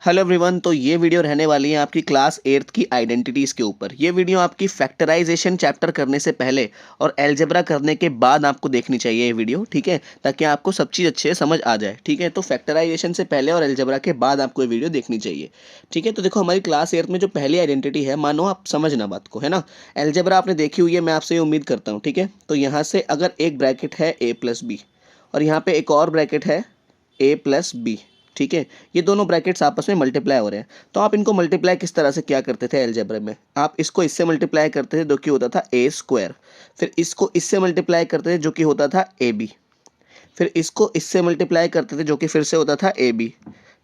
Hello everyone. तो ये video रहने वाली है आपकी क्लास 8th की आइडेंटिटीज़ के ऊपर। ये वीडियो आपकी फैक्टराइजेशन चैप्टर करने से पहले और अलजेब्रा करने के बाद आपको देखनी चाहिए ये वीडियो, ठीक है, ताकि आपको सब चीज़ अच्छे से समझ आ जाए। ठीक है, तो फैक्टराइजेशन से पहले और अलजेब्रा के बाद आपको ये वीडियो देखनी चाहिए। ठीक है, तो देखो हमारी क्लास 8th में जो पहली आइडेंटिटी है, मानो आप समझना बात को, है ना। अलजेब्रा आपने देखी हुई है, मैं आपसे ये उम्मीद करता हूँ। ठीक है, तो यहाँ से अगर एक ब्रैकेट है a प्लस बी और यहाँ पे एक और ब्रैकेट है a प्लस बी, ठीक है, ये दोनों ब्रैकेट्स आपस में मल्टीप्लाई हो रहे हैं। तो आप इनको मल्टीप्लाई किस तरह से क्या करते थे अलजेब्रा में? आप इसको इससे मल्टीप्लाई करते थे जो कि होता था ए स्क्वायर, फिर इसको इससे मल्टीप्लाई करते थे जो कि होता था ए बी, फिर इसको इससे मल्टीप्लाई करते थे जो कि फिर से होता था ए बी,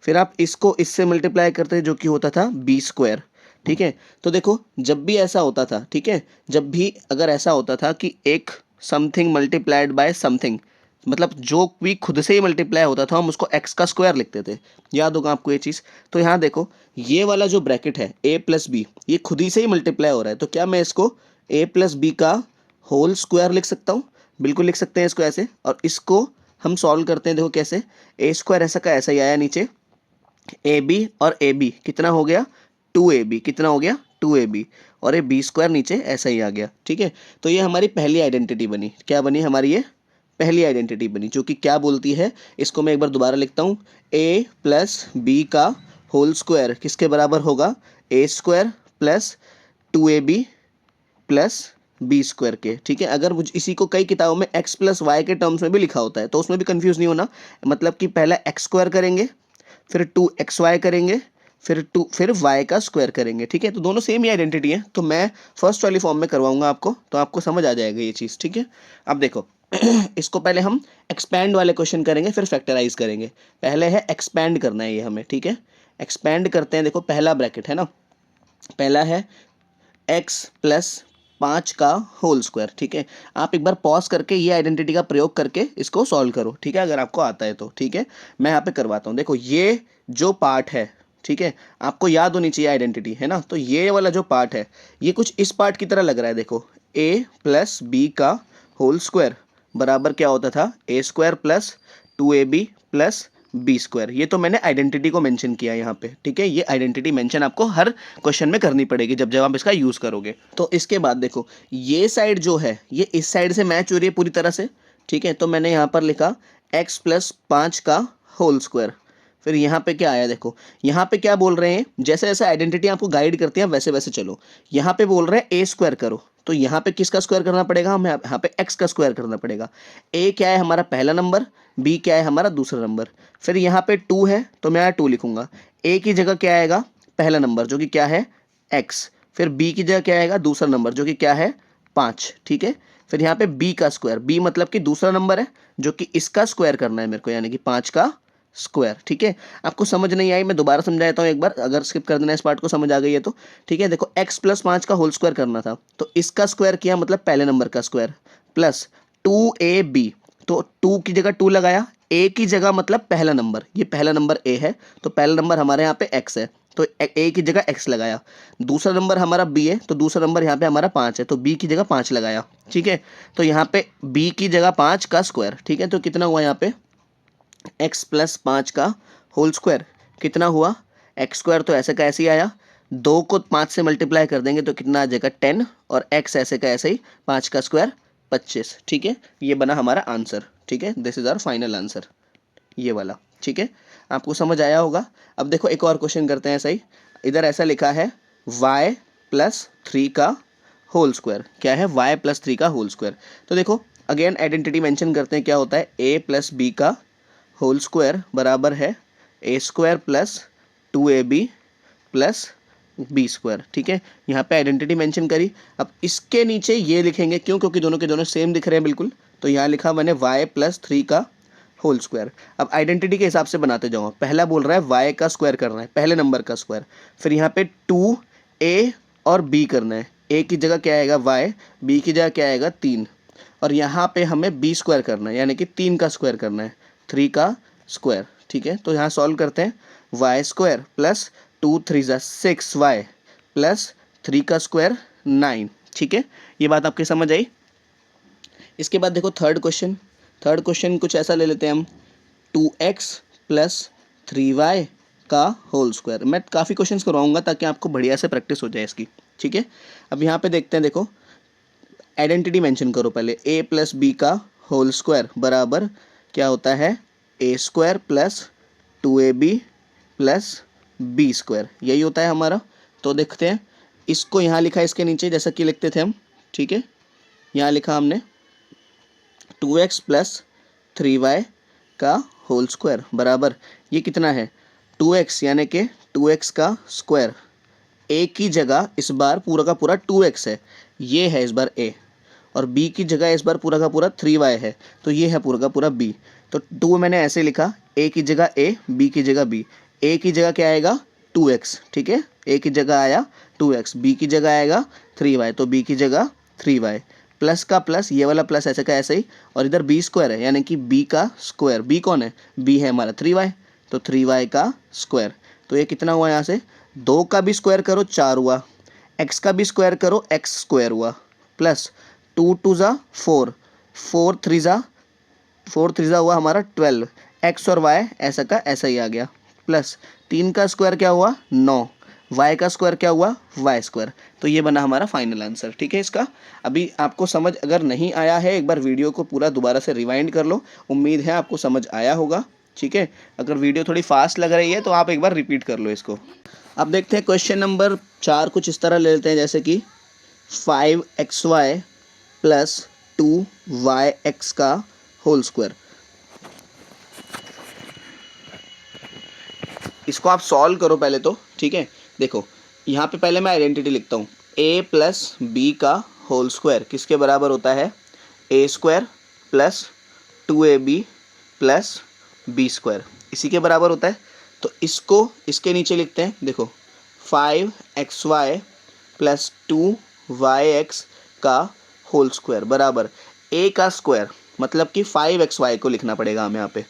फिर आप इसको इससे मल्टीप्लाई करते थे जो कि होता था बी स्क्वायर। ठीक है, तो देखो जब भी ऐसा होता था, ठीक है, जब भी अगर ऐसा होता था कि एक समथिंग मल्टीप्लाइड बाय समथिंग, मतलब जो भी खुद से ही मल्टीप्लाई होता था हम उसको एक्स का स्क्वायर लिखते थे। याद होगा आपको ये चीज़। तो यहाँ देखो ये वाला जो ब्रैकेट है ए प्लस बी, ये खुद ही से ही मल्टीप्लाई हो रहा है, तो क्या मैं इसको ए प्लस बी का होल स्क्वायर लिख सकता हूँ? बिल्कुल लिख सकते हैं इसको ऐसे। और इसको हम सॉल्व करते हैं, देखो कैसे। ए स्क्वायर ऐसा का ऐसा ही आया नीचे, ए बी और ए बी कितना हो गया, 2ab, कितना हो गया 2ab, और ये बी स्क्वायर नीचे ऐसा ही आ गया। ठीक है, तो ये हमारी पहली आइडेंटिटी बनी। क्या बनी हमारी? ये पहली आइडेंटिटी बनी, जो कि क्या बोलती है, इसको मैं एक बार दोबारा लिखता हूँ। ए प्लस बी का होल स्क्वायर किसके बराबर होगा? A square plus 2ab plus B square के। ठीक है, अगर इसी को कई किताबों में एक्स प्लस वाई के टर्म्स में भी लिखा होता है तो उसमें भी कंफ्यूज नहीं होना। मतलब कि पहला एक्स स्क्वायर करेंगे, फिर 2xy करेंगे, फिर y का स्क्वायर करेंगे। ठीक है, तो दोनों सेम ही आइडेंटिटी है, तो मैं फर्स्ट वाली फॉर्म में करवाऊंगा आपको, तो आपको समझ आ जाएगा ये चीज़। ठीक है, अब देखो इसको पहले हम एक्सपैंड वाले क्वेश्चन करेंगे, फिर फैक्टराइज करेंगे। पहले है एक्सपैंड करना है ये हमें। ठीक है, एक्सपैंड करते हैं। देखो पहला ब्रैकेट है ना, पहला है x प्लस 5 का होल स्क्वायर। ठीक है, आप एक बार पॉज करके ये आइडेंटिटी का प्रयोग करके इसको सॉल्व करो। ठीक है, अगर आपको आता है तो। ठीक है, मैं यहाँ पे करवाता हूँ। देखो ये जो पार्ट है, ठीक है, आपको याद होनी चाहिए आइडेंटिटी, है ना। तो ये वाला जो पार्ट है ये कुछ इस पार्ट की तरह लग रहा है। देखो a प्लस बी का होल स्क्वायर बराबर क्या होता था? A square plus 2ab plus B square. ये तो मैंने आइडेंटिटी को मेंशन किया यहाँ पे। ठीक है, ये आइडेंटिटी मेंशन आपको हर क्वेश्चन में करनी पड़ेगी जब जब आप इसका यूज़ करोगे। तो इसके बाद देखो ये साइड जो है ये इस साइड से मैच हो रही है पूरी तरह से। ठीक है, तो मैंने यहाँ पर लिखा x प्लस 5 का होल स्क्वायर। फिर यहाँ पे क्या आया? देखो यहाँ पे क्या बोल रहे हैं, जैसे जैसे आइडेंटिटी आपको गाइड करती है वैसे वैसे चलो। यहाँ पे बोल रहे हैं ए स्क्वायर करो, तो यहाँ पे किसका स्क्वायर करना पड़ेगा? हमें यहाँ पे x का स्क्वायर करना पड़ेगा। a क्या है? हमारा पहला नंबर। b क्या है? हमारा दूसरा नंबर। फिर यहाँ पे 2 है तो मैं यहाँ 2 लिखूंगा। a की जगह क्या आएगा? पहला नंबर जो कि क्या है? x। फिर b की जगह क्या आएगा? दूसरा नंबर जो कि क्या है? 5। ठीक है, फिर यहाँ पे b का स्क्वायर, b मतलब कि दूसरा नंबर है जो कि इसका स्क्वायर करना है मेरे को, यानी कि 5 का स्क्वायर। ठीक है, आपको समझ नहीं आई मैं दोबारा समझा देता हूँ एक बार, अगर स्किप कर देना इस पार्ट को, समझ आ गई है तो। ठीक है, देखो x प्लस 5 का होल स्क्वायर करना था तो इसका स्क्वायर किया, मतलब पहले नंबर का स्क्वायर, प्लस 2ab, तो 2 की जगह 2 लगाया, a की जगह मतलब पहला नंबर, ये पहला नंबर a है तो पहला नंबर हमारे यहाँ पे x है तो a की जगह x लगाया। दूसरा नंबर हमारा b है तो दूसरा नंबर यहाँ पे हमारा 5 है तो b की जगह 5 लगाया। ठीक है, तो यहाँ पे b की जगह 5 का स्क्वायर। ठीक है, तो कितना हुआ यहाँ पे? x प्लस 5 का होल स्क्वायर कितना हुआ? एक्स स्क्वायर तो ऐसे का ऐसे ही आया, 2 को 5 से मल्टीप्लाई कर देंगे तो कितना आ जाएगा? 10, और x ऐसे का ऐसे ही, 5 का स्क्वायर 25। ठीक है, ये बना हमारा आंसर। ठीक है, this is our final answer, ये वाला। ठीक है, आपको समझ आया होगा। अब देखो एक और क्वेश्चन करते हैं ऐसा ही। इधर ऐसा लिखा है y प्लस 3 का होल स्क्वायर। क्या है? y प्लस 3 का होल स्क्वायर। तो देखो अगेन आइडेंटिटी मेंशन करते हैं, क्या होता है? a प्लस बी का होल स्क्वायर बराबर है A square plus 2ab plus B square. ठीक है, यहाँ पे आइडेंटिटी मेंशन करी। अब इसके नीचे ये लिखेंगे, क्यों? क्योंकि दोनों के दोनों सेम दिख रहे हैं बिल्कुल, तो यहाँ लिखा मैंने y प्लस 3 का होल स्क्वायर। अब आइडेंटिटी के हिसाब से बनाते जाऊँ। पहला बोल रहा है y का स्क्वायर करना है, पहले नंबर का स्क्वायर। फिर यहाँ पे 2a और b करना है। a की जगह क्या आएगा? y, b की जगह क्या आएगा? 3, और यहाँ पे हमें b स्क्वायर करना है, यानी कि 3 का स्क्वायर करना है, 3 का स्क्वायर। ठीक है, तो यहाँ सॉल्व करते हैं। Y square plus 2 3 6y plus 3 का स्क्वायर 9। ठीक है, ये बात आपकी समझ आई। इसके बाद देखो थर्ड क्वेश्चन। थर्ड क्वेश्चन कुछ ऐसा ले लेते हैं हम, 2x प्लस 3y का होल स्क्वायर। मैं काफ़ी क्वेश्चंस करवाऊंगा ताकि आपको बढ़िया से प्रैक्टिस हो जाए इसकी, ठीक है। अब यहाँ पे देखते हैं, देखो आइडेंटिटी मेंशन करो पहले। ए प्लस बी का होल स्क्वायर बराबर क्या होता है, A square plus 2ab plus B square, यही होता है हमारा। तो देखते हैं, इसको यहाँ लिखा है इसके नीचे जैसा कि लिखते थे हम, ठीक है। यहाँ लिखा हमने 2x प्लस 3y का होल स्क्वायर बराबर, ये कितना है 2x, यानी कि 2x का स्क्वायर। a की जगह इस बार पूरा का पूरा 2x है, ये है इस बार a, और b की जगह इस बार पूरा का पूरा 3y है, तो ये है पूरा का पूरा b। तो 2 मैंने ऐसे लिखा, a की जगह a, b की जगह b। a की जगह क्या आएगा 2x, ठीक है, a की जगह आया 2x, b की जगह आएगा 3y, तो b की जगह 3y, प्लस का प्लस, ये वाला प्लस ऐसे का ऐसे ही, और इधर बी स्क्वायर है, यानी कि b का स्क्वायर। b कौन है, b है हमारा 3y, तो 3y का स्क्वायर। तो ये कितना हुआ, यहाँ से 2 का भी स्क्वायर करो 4 हुआ, x का भी स्क्वायर करो x स्क्वायर हुआ, प्लस 2 2 ज़ा 4, 4 3 ज़ा हुआ हमारा 12, x और y ऐसा का ऐसा ही आ गया, प्लस 3 का स्क्वायर क्या हुआ 9, y का स्क्वायर क्या हुआ y स्क्वायर। तो ये बना हमारा फाइनल आंसर, ठीक है इसका। अभी आपको समझ अगर नहीं आया है, एक बार वीडियो को पूरा दोबारा से रिवाइंड कर लो, उम्मीद है आपको समझ आया होगा, ठीक है। अगर वीडियो थोड़ी फास्ट लग रही है तो आप एक बार रिपीट कर लो इसको। अब देखते हैं क्वेश्चन नंबर 4, कुछ इस तरह ले लेते हैं जैसे कि 5xy प्लस 2yx का होल स्क्वायर। इसको आप सॉल्व करो पहले तो, ठीक है। देखो यहाँ पे पहले मैं आइडेंटिटी लिखता हूँ, a प्लस बी का होल स्क्वायर किसके बराबर होता है, a square plus 2ab plus B square, इसी के बराबर होता है। तो इसको इसके नीचे लिखते हैं, देखो 5xy प्लस 2yx का होल स्क्वायर बराबर a का स्क्वायर, मतलब कि 5xy को लिखना पड़ेगा हमें यहाँ पे।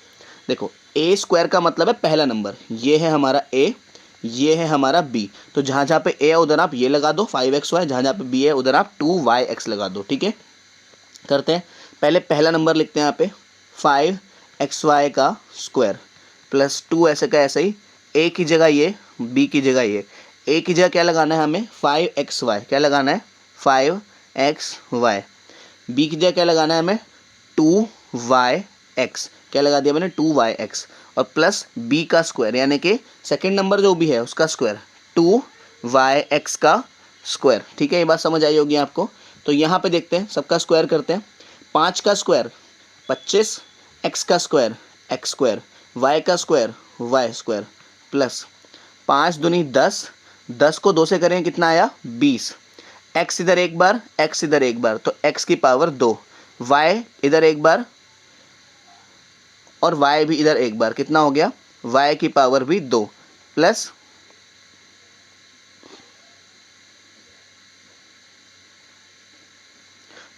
देखो a स्क्वायर का मतलब है पहला नंबर, ये है हमारा a, ये है हमारा b, तो जहाँ जहाँ पे a है उधर आप ये लगा दो 5xy, जहाँ जहाँ पे b है उधर आप 2yx लगा दो, ठीक है। करते हैं, पहले पहला नंबर लिखते हैं यहाँ पे 5xy का स्क्वायर प्लस 2 ऐसे का ऐसे ही, a की जगह ये, b की जगह ये, a की जगह क्या लगाना है हमें 5xy, क्या लगाना है 5xy, b की जगह क्या लगाना है हमें 2yx, क्या लगा दिया मैंने 2yx, और प्लस b का स्क्वायर, यानी कि सेकंड नंबर जो भी है उसका स्क्वायर 2yx का स्क्वायर, ठीक है। ये बात समझ आई होगी आपको। तो यहाँ पे देखते हैं, सबका स्क्वायर करते हैं। 5 का स्क्वायर 25, x का स्क्वायर x स्क्वायर, y का स्क्वायर y स्क्वायर, प्लस 5 दूनी 10, 10 को 2 से करें कितना आया 20, x इधर एक बार x इधर एक बार, तो x की पावर 2, y इधर एक बार और y भी इधर एक बार, कितना हो गया y की पावर भी 2, प्लस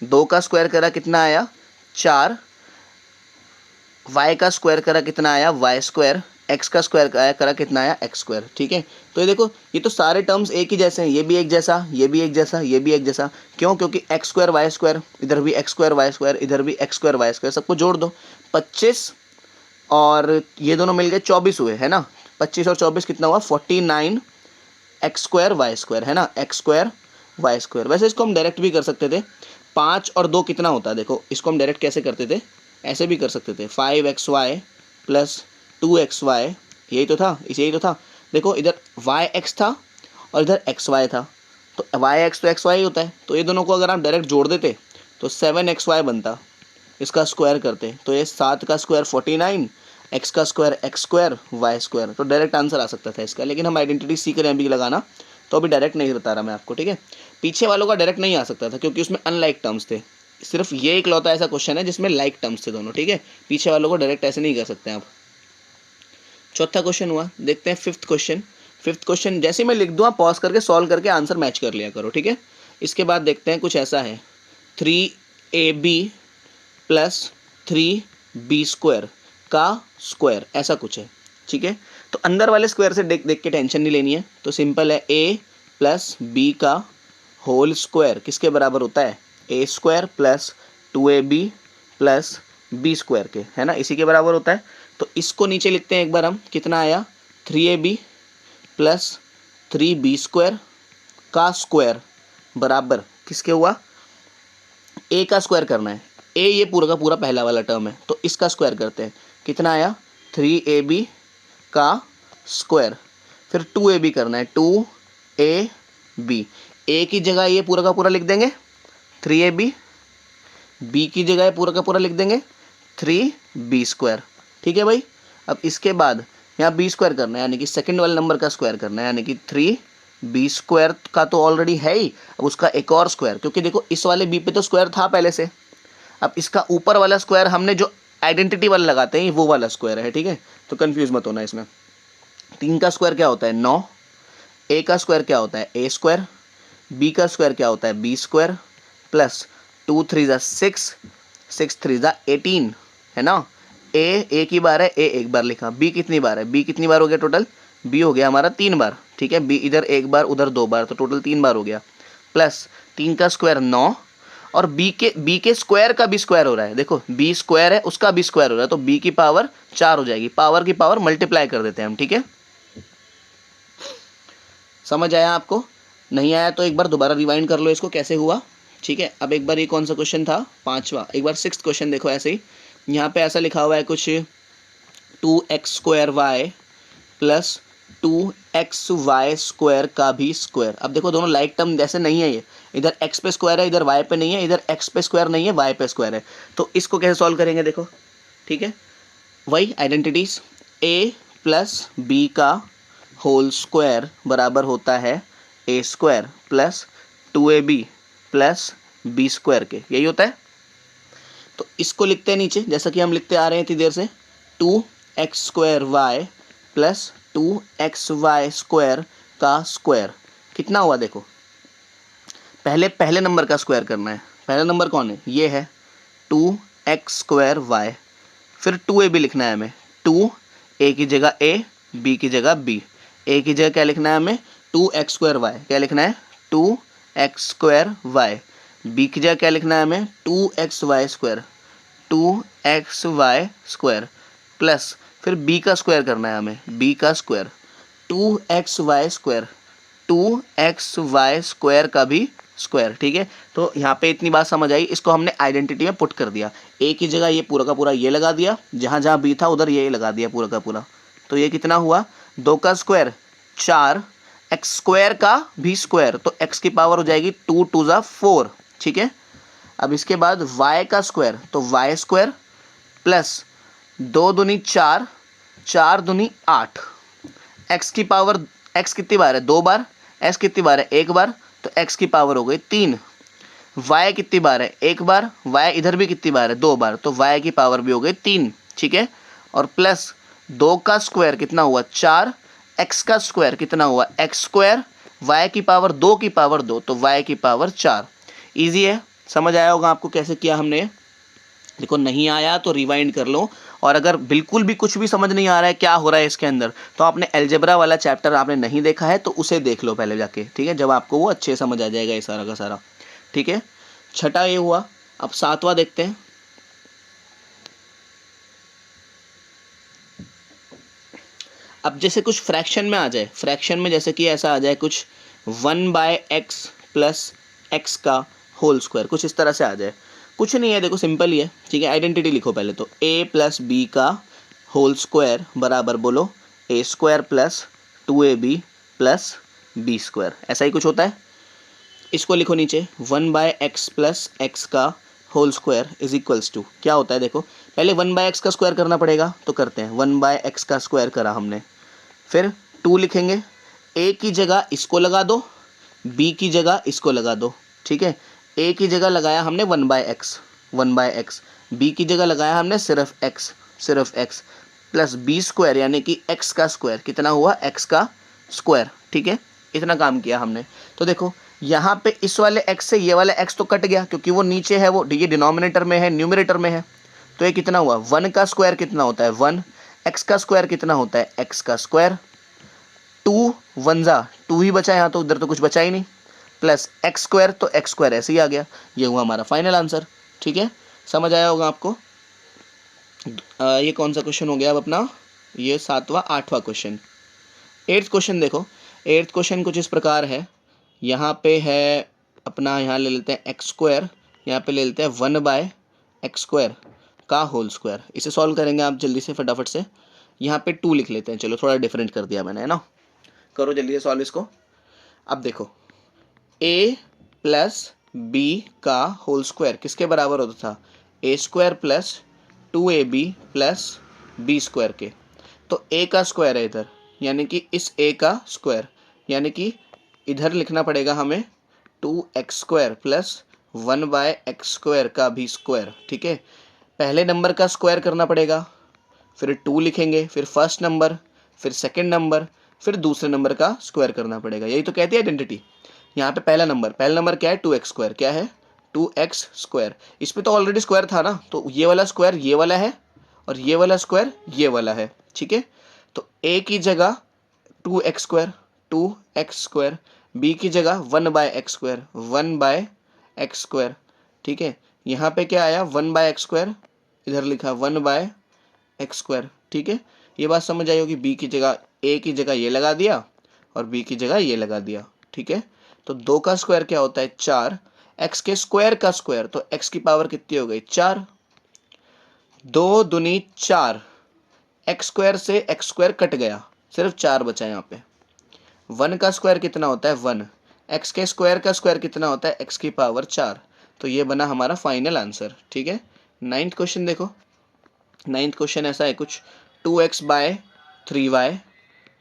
2 का स्क्वायर करा कितना आया 4, y का स्क्वायर करा कितना आया y स्क्वायर, x का स्क्वायर करा कितना आया x स्क्वायर, ठीक है। तो ये देखो ये तो सारे टर्म्स एक ही जैसे हैं, ये भी एक जैसा, ये भी एक जैसा, ये भी एक जैसा, क्यों, क्योंकि x स्क्वायर y स्क्वायर, इधर भी x स्क्वायर y स्क्वायर, इधर भी x स्क्वायर y स्क्वायर, सबको जोड़ दो 25 और ये दोनों मिल गए 24 हुए, है ना। 25 और 24 कितना हुआ 49 x स्क्वायर y स्क्वायर, है ना, x स्क्वायर y स्क्वायर। वैसे इसको हम डायरेक्ट भी कर सकते थे, 5 और 2 कितना होता है, देखो इसको हम डायरेक्ट कैसे करते थे, ऐसे भी कर सकते थे 5xy प्लस 2xy, यही तो था, इसे यही तो था। देखो इधर yx था और इधर xy था, तो yx तो xy होता है, तो ये दोनों को अगर आप डायरेक्ट जोड़ देते तो 7xy बनता, इसका स्क्वायर करते तो ये 7 का स्क्वायर 49, x का square x square y square, तो डायरेक्ट आंसर आ सकता था इसका। लेकिन हम आइडेंटिटी सीख रहे हैं अभी लगाना, तो अभी डायरेक्ट नहीं बता रहा मैं आपको, ठीक है। पीछे वालों का डायरेक्ट नहीं आ सकता था क्योंकि उसमें अनलाइक टर्म्स थे, सिर्फ ये एक लौता ऐसा क्वेश्चन है जिसमें लाइक टर्म्स थे दोनों, ठीक है। पीछे वालों को डायरेक्ट ऐसे नहीं कर सकते आप। चौथा क्वेश्चन हुआ, देखते हैं फिफ्थ क्वेश्चन। फिफ्थ क्वेश्चन जैसे मैं लिख दूँ आप पॉज करके सॉल्व करके आंसर मैच कर लिया करो, ठीक है। इसके बाद देखते हैं, कुछ ऐसा है 3ab प्लस 3b स्क्वायर का स्क्वायर, ऐसा कुछ है, ठीक है। तो अंदर वाले स्क्वायर से देख देख के टेंशन नहीं लेनी है, तो सिंपल है a प्लस बी का होल स्क्वायर किसके बराबर होता है a square plus 2ab plus B square के, है ना, इसी के बराबर होता है। तो इसको नीचे लिखते हैं एक बार हम, कितना आया 3ab प्लस 3b² का स्क्वायर बराबर किसके हुआ, ए का स्क्वायर करना है। ए ये पूरा का पूरा पहला वाला टर्म है, तो इसका स्क्वायर करते हैं। कितना आया, 3ab का स्क्वायर। फिर 2ab करना है, 2ab। ए की जगह ये पूरा का पूरा लिख देंगे 3ab, बी की जगह ये पूरा का पूरा लिख देंगे 3b²। ठीक है भाई। अब इसके बाद यहाँ b² करना है, यानी कि सेकंड वाले नंबर का स्क्वायर करना है, यानी कि 3b² का तो ऑलरेडी है ही, अब उसका एक और स्क्वायर, क्योंकि देखो इस वाले b पे तो स्क्वायर था पहले से। अब इसका ऊपर वाला स्क्वायर हमने जो आइडेंटिटी वाला लगाते हैं वो वाला स्क्वायर है। ठीक है, तो कंफ्यूज मत होना इसमें। 3 का स्क्वायर क्या होता है 9, ए का स्क्वायर क्या होता है a², बी का स्क्वायर क्या होता है b² प्लस 2 3 6, 6 3 18 है ना। ए की बार है, ए एक बार लिखा, बी कितनी बार है, बी कितनी बार हो गया टोटल, बी हो गया हमारा 3 बार। ठीक है, बी इधर एक बार उधर 2 बार, तो टोटल 3 बार हो गया। प्लस 3 का स्क्वायर 9, और बी के स्क्वायर का भी स्क्वायर हो रहा है। देखो बी स्क्वायर है उसका भी स्क्वायर हो रहा है, तो बी की पावर 4 हो जाएगी। पावर की पावर मल्टीप्लाई कर देते हैं हम। ठीक है, समझ आया आपको? नहीं आया तो एक बार दोबारा रिवाइंड कर लो इसको कैसे हुआ। ठीक है, अब एक बार ये कौन सा क्वेश्चन था, 5वां, एक बार 6th क्वेश्चन देखो। ऐसे ही यहाँ पे ऐसा लिखा हुआ है कुछ 2x² प्लस 2xy² का भी स्क्वायर। अब देखो दोनों लाइक टर्म जैसे नहीं है, ये इधर x पे स्क्वायर है इधर y पे नहीं है, इधर x पे स्क्वायर नहीं है y पे स्क्वायर है, तो इसको कैसे सॉल्व करेंगे देखो। ठीक है, वही आइडेंटिटीज, a प्लस बी का होल स्क्वायर बराबर होता है a² plus 2ab plus b² के, यही होता है। तो इसको लिखते हैं नीचे जैसा कि हम लिखते आ रहे हैं इतनी देर से, 2x² प्लस 2xy² का स्क्वायर कितना हुआ देखो। पहले नंबर का स्क्वायर करना है। पहला नंबर कौन है, ये है 2x²y। फिर 2ab लिखना है हमें, 2 a की जगह a, b की जगह b। a की जगह क्या लिखना है हमें 2x²y, क्या लिखना है 2x²y। b की जगह क्या लिखना है हमें 2xy², 2xy² प्लस फिर b का स्क्वायर करना है हमें, b का स्क्वायर 2xy², 2xy² का भी स्क्वायर। ठीक है, तो यहाँ पे इतनी बात समझ आई। इसको हमने आइडेंटिटी में पुट कर दिया। a की जगह ये पूरा का पूरा ये लगा दिया, जहाँ जहाँ b था उधर ये लगा दिया पूरा का पूरा। तो ये कितना हुआ, 2 का स्क्वायर 4, x² का भी स्क्वायर, तो x की पावर हो जाएगी 2 2 4। ठीक है, अब इसके बाद y का स्क्वायर, तो y² प्लस 2 दूनी 4, 4 दूनी 8। x की पावर, x कितनी बार है 2 बार, s कितनी बार है 1 बार, तो x की पावर हो गई 3। y कितनी बार है 1 बार, y इधर भी कितनी बार है 2 बार, तो y की पावर भी हो गई 3। ठीक है, और प्लस 2 का स्क्वायर कितना हुआ 4, x का स्क्वायर कितना हुआ x², y की पावर 2 की पावर 2, तो y की पावर 4। ईजी है, समझ आया होगा आपको कैसे किया हमने। देखो नहीं आया तो रिवाइंड कर लो, और अगर बिल्कुल भी कुछ भी समझ नहीं आ रहा है क्या हो रहा है इसके अंदर, तो आपने अलजेब्रा वाला चैप्टर आपने नहीं देखा है तो उसे देख लो पहले जाके। ठीक है, जब आपको वो अच्छे समझ आ जाएगा ये सारा का सारा। ठीक है, छठा ये हुआ। अब 7वां देखते हैं। अब जैसे कुछ फ्रैक्शन में आ जाए, फ्रैक्शन में जैसे कि ऐसा आ जाए कुछ 1/x प्लस x का होल स्क्वायर, कुछ इस तरह से आ जाए। कुछ नहीं है, देखो सिंपल ही है। ठीक है, आइडेंटिटी लिखो पहले तो, a प्लस बी का होल स्क्वायर बराबर बोलो a² plus 2ab plus b², ऐसा ही कुछ होता है। इसको लिखो नीचे 1/x प्लस x का whole square is equals to क्या होता है देखो। पहले 1/x का स्क्वायर करना पड़ेगा, तो करते हैं। 1/x का स्क्वायर करा हमने, फिर 2 लिखेंगे, a की जगह इसको लगा दो, b की जगह इसको लगा दो। ठीक है, a की जगह लगाया हमने 1/x, b की जगह लगाया हमने सिर्फ x प्लस b² यानी कि x का स्क्वायर कितना हुआ x का स्क्वायर। ठीक है, इतना काम किया हमने। तो देखो यहाँ पे इस वाले x से ये वाला x तो कट गया, क्योंकि वो नीचे है, वो ये डिनोमिनेटर में है न्यूमरेटर में है। तो ये कितना हुआ 1 का स्क्वायर कितना होता है 1, x का स्क्वायर कितना होता है x का स्क्वायर, 2 1 2 ही बचा यहाँ, तो उधर तो कुछ बचा ही नहीं, प्लस x², तो x² ऐसे ही आ गया। ये हुआ हमारा फाइनल आंसर। ठीक है, समझ आया होगा आपको। ये कौन सा क्वेश्चन हो गया अब अपना, ये 7वां 8वां क्वेश्चन। एट्थ क्वेश्चन देखो, एट्थ क्वेश्चन कुछ इस प्रकार है। यहाँ पे है अपना, यहाँ ले लेते हैं एक्स स्क्वायर, यहाँ पे ले लेते हैं 1/x² का होल स्क्वायर। इसे सॉल्व करेंगे आप जल्दी से फटाफट से। यहाँ पे 2 लिख लेते हैं, चलो थोड़ा डिफरेंट कर दिया मैंने, है ना। करो जल्दी से सॉल्व इसको। अब देखो a प्लस बी का होल स्क्वायर किसके बराबर होता था, a² plus 2ab plus b² के। तो a का स्क्वायर है इधर, यानी कि इस a का स्क्वायर, यानी कि इधर लिखना पड़ेगा हमें 2x² प्लस 1/x² का भी स्क्वायर। ठीक है, पहले नंबर का स्क्वायर करना पड़ेगा, फिर 2 लिखेंगे, फिर फर्स्ट नंबर, फिर सेकंड नंबर, फिर दूसरे नंबर का स्क्वायर करना पड़ेगा। यही तो कहती है आइडेंटिटी। यहाँ पे पहला नंबर क्या है, 2x², क्या है 2x²। इस पे तो ऑलरेडी स्क्वायर था ना, तो ये वाला स्क्वायर ये वाला है और ये वाला स्क्वायर ये वाला है। ठीक है, तो a की जगह 2x², b की जगह 1/x²। ठीक है, यहाँ पे क्या आया 1/x², इधर लिखा 1/x²। ठीक है, ये बात समझ आई होगी। b की जगह, a की जगह ये लगा दिया और b की जगह ये लगा दिया। ठीक है, तो 2 का स्क्वायर क्या होता है 4, x के स्क्वायर का स्क्वायर, तो x की पावर कितनी हो गई 4, 2 दूनी 4, x² से x² कट गया, सिर्फ 4 बचा यहाँ पे। 1 का स्क्वायर कितना होता है 1, x के स्क्वायर का स्क्वायर कितना होता है x की पावर 4। तो ये बना हमारा फाइनल आंसर। ठीक है, 9th क्वेश्चन देखो। 9th क्वेश्चन ऐसा है कुछ, 2x/3y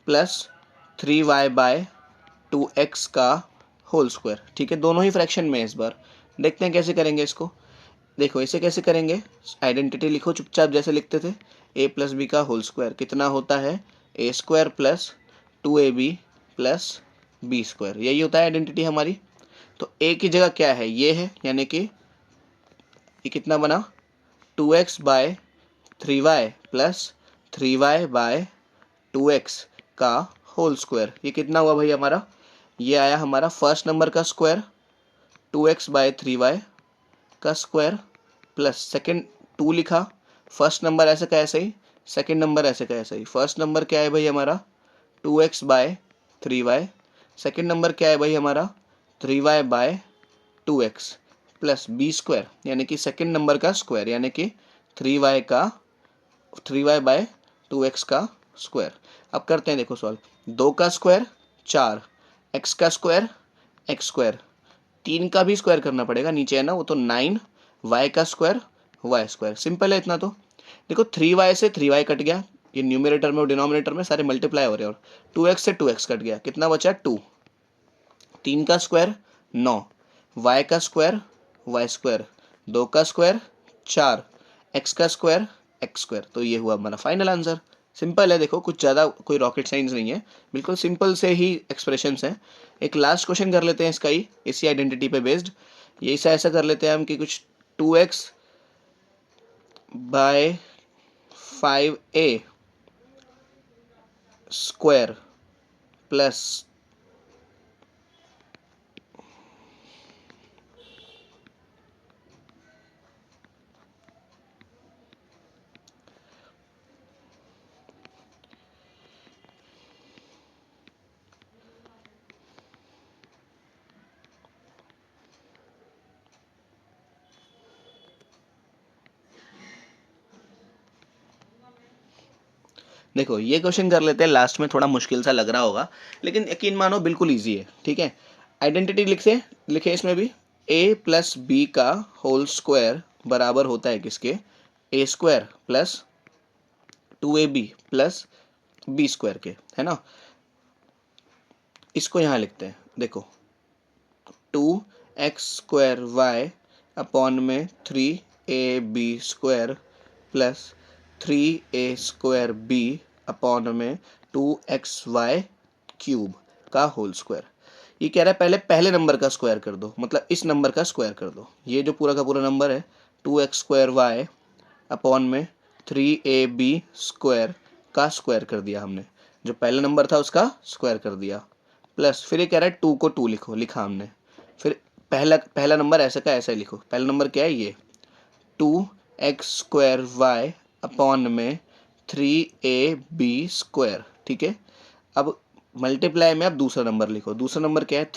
प्लस 3y/2x का होल स्क्वायर। ठीक है, दोनों ही फ्रैक्शन में है इस बार। देखते हैं कैसे करेंगे इसको। देखो इसे कैसे करेंगे, आइडेंटिटी लिखो चुपचाप जैसे लिखते थे। a प्लस बी का होल स्क्वायर कितना होता है, a² plus 2ab plus b², यही होता है आइडेंटिटी हमारी। तो a की जगह क्या है, ये है, यानी कि ये कितना बना 2x/3y प्लस 3y/2x का होल स्क्वायर। ये कितना हुआ भाई हमारा, ये आया हमारा फर्स्ट नंबर का स्क्वायर 2x/3y का स्क्वायर प्लस सेकंड 2 लिखा, फर्स्ट नंबर ऐसे का ऐसे ही, सेकंड नंबर ऐसे का ऐसे ही। फर्स्ट नंबर क्या है भाई हमारा 2x/3y, सेकंड नंबर क्या है भाई हमारा 3y/2x प्लस b², यानी कि सेकंड नंबर का स्क्वायर, यानी कि 3y/2x का स्क्वायर। अब करते हैं देखो सॉल्व। 2 का स्क्वायर 4, x का स्क्वायर x², 3 का भी स्क्वायर करना पड़ेगा, नीचे है ना वो, तो 9, y का स्क्वायर y²। सिंपल है इतना। तो देखो 3y से 3y कट गया, ये न्यूमरेटर में और डिनोमिनेटर में सारे मल्टीप्लाई हो रहे हैं, और 2x से 2x कट गया, कितना बचा 2, 3 का स्क्वायर 9, y का स्क्वायर y², 2 का स्क्वायर 4, x का स्क्वायर x²। तो ये हुआ हमारा फाइनल आंसर। सिंपल है, देखो कुछ ज़्यादा कोई रॉकेट साइंस नहीं है, बिल्कुल सिंपल से ही एक्सप्रेशंस हैं। एक लास्ट क्वेश्चन कर लेते हैं इसका ही, इसी आइडेंटिटी पे बेस्ड। ये ऐसा कर लेते हैं हम कि कुछ 2x/5a स्क्वायर प्लस देखो ये क्वेश्चन कर लेते हैं लास्ट में, थोड़ा मुश्किल सा लग रहा होगा लेकिन यकीन मानो बिल्कुल ईजी है। ठीक है, आइडेंटिटी लिखे इसमें भी, a प्लस बी का होल स्क्वायर बराबर होता है किसके, a² plus 2ab plus b² के, है ना। इसको यहाँ लिखते हैं, देखो 2x² अपॉन में 3ab² प्लस 3a² अपॉन में 2xy³ का होल स्क्वायर। ये कह रहा है पहले नंबर का स्क्वायर कर दो, मतलब इस नंबर का स्क्वायर कर दो। ये जो पूरा का पूरा नंबर है 2x² अपॉन में 3ab² का स्क्वायर कर दिया हमने, जो पहला नंबर था उसका स्क्वायर कर दिया, प्लस फिर ये कह रहा है 2 को 2 लिखा हमने, फिर पहला नंबर ऐसे का ऐसा ही लिखो। पहला नंबर क्या है ये 2x² अपॉन में 3ab²। ठीक है, अब मल्टीप्लाई में आप दूसरा नंबर लिखो। दूसरा नंबर क्या है?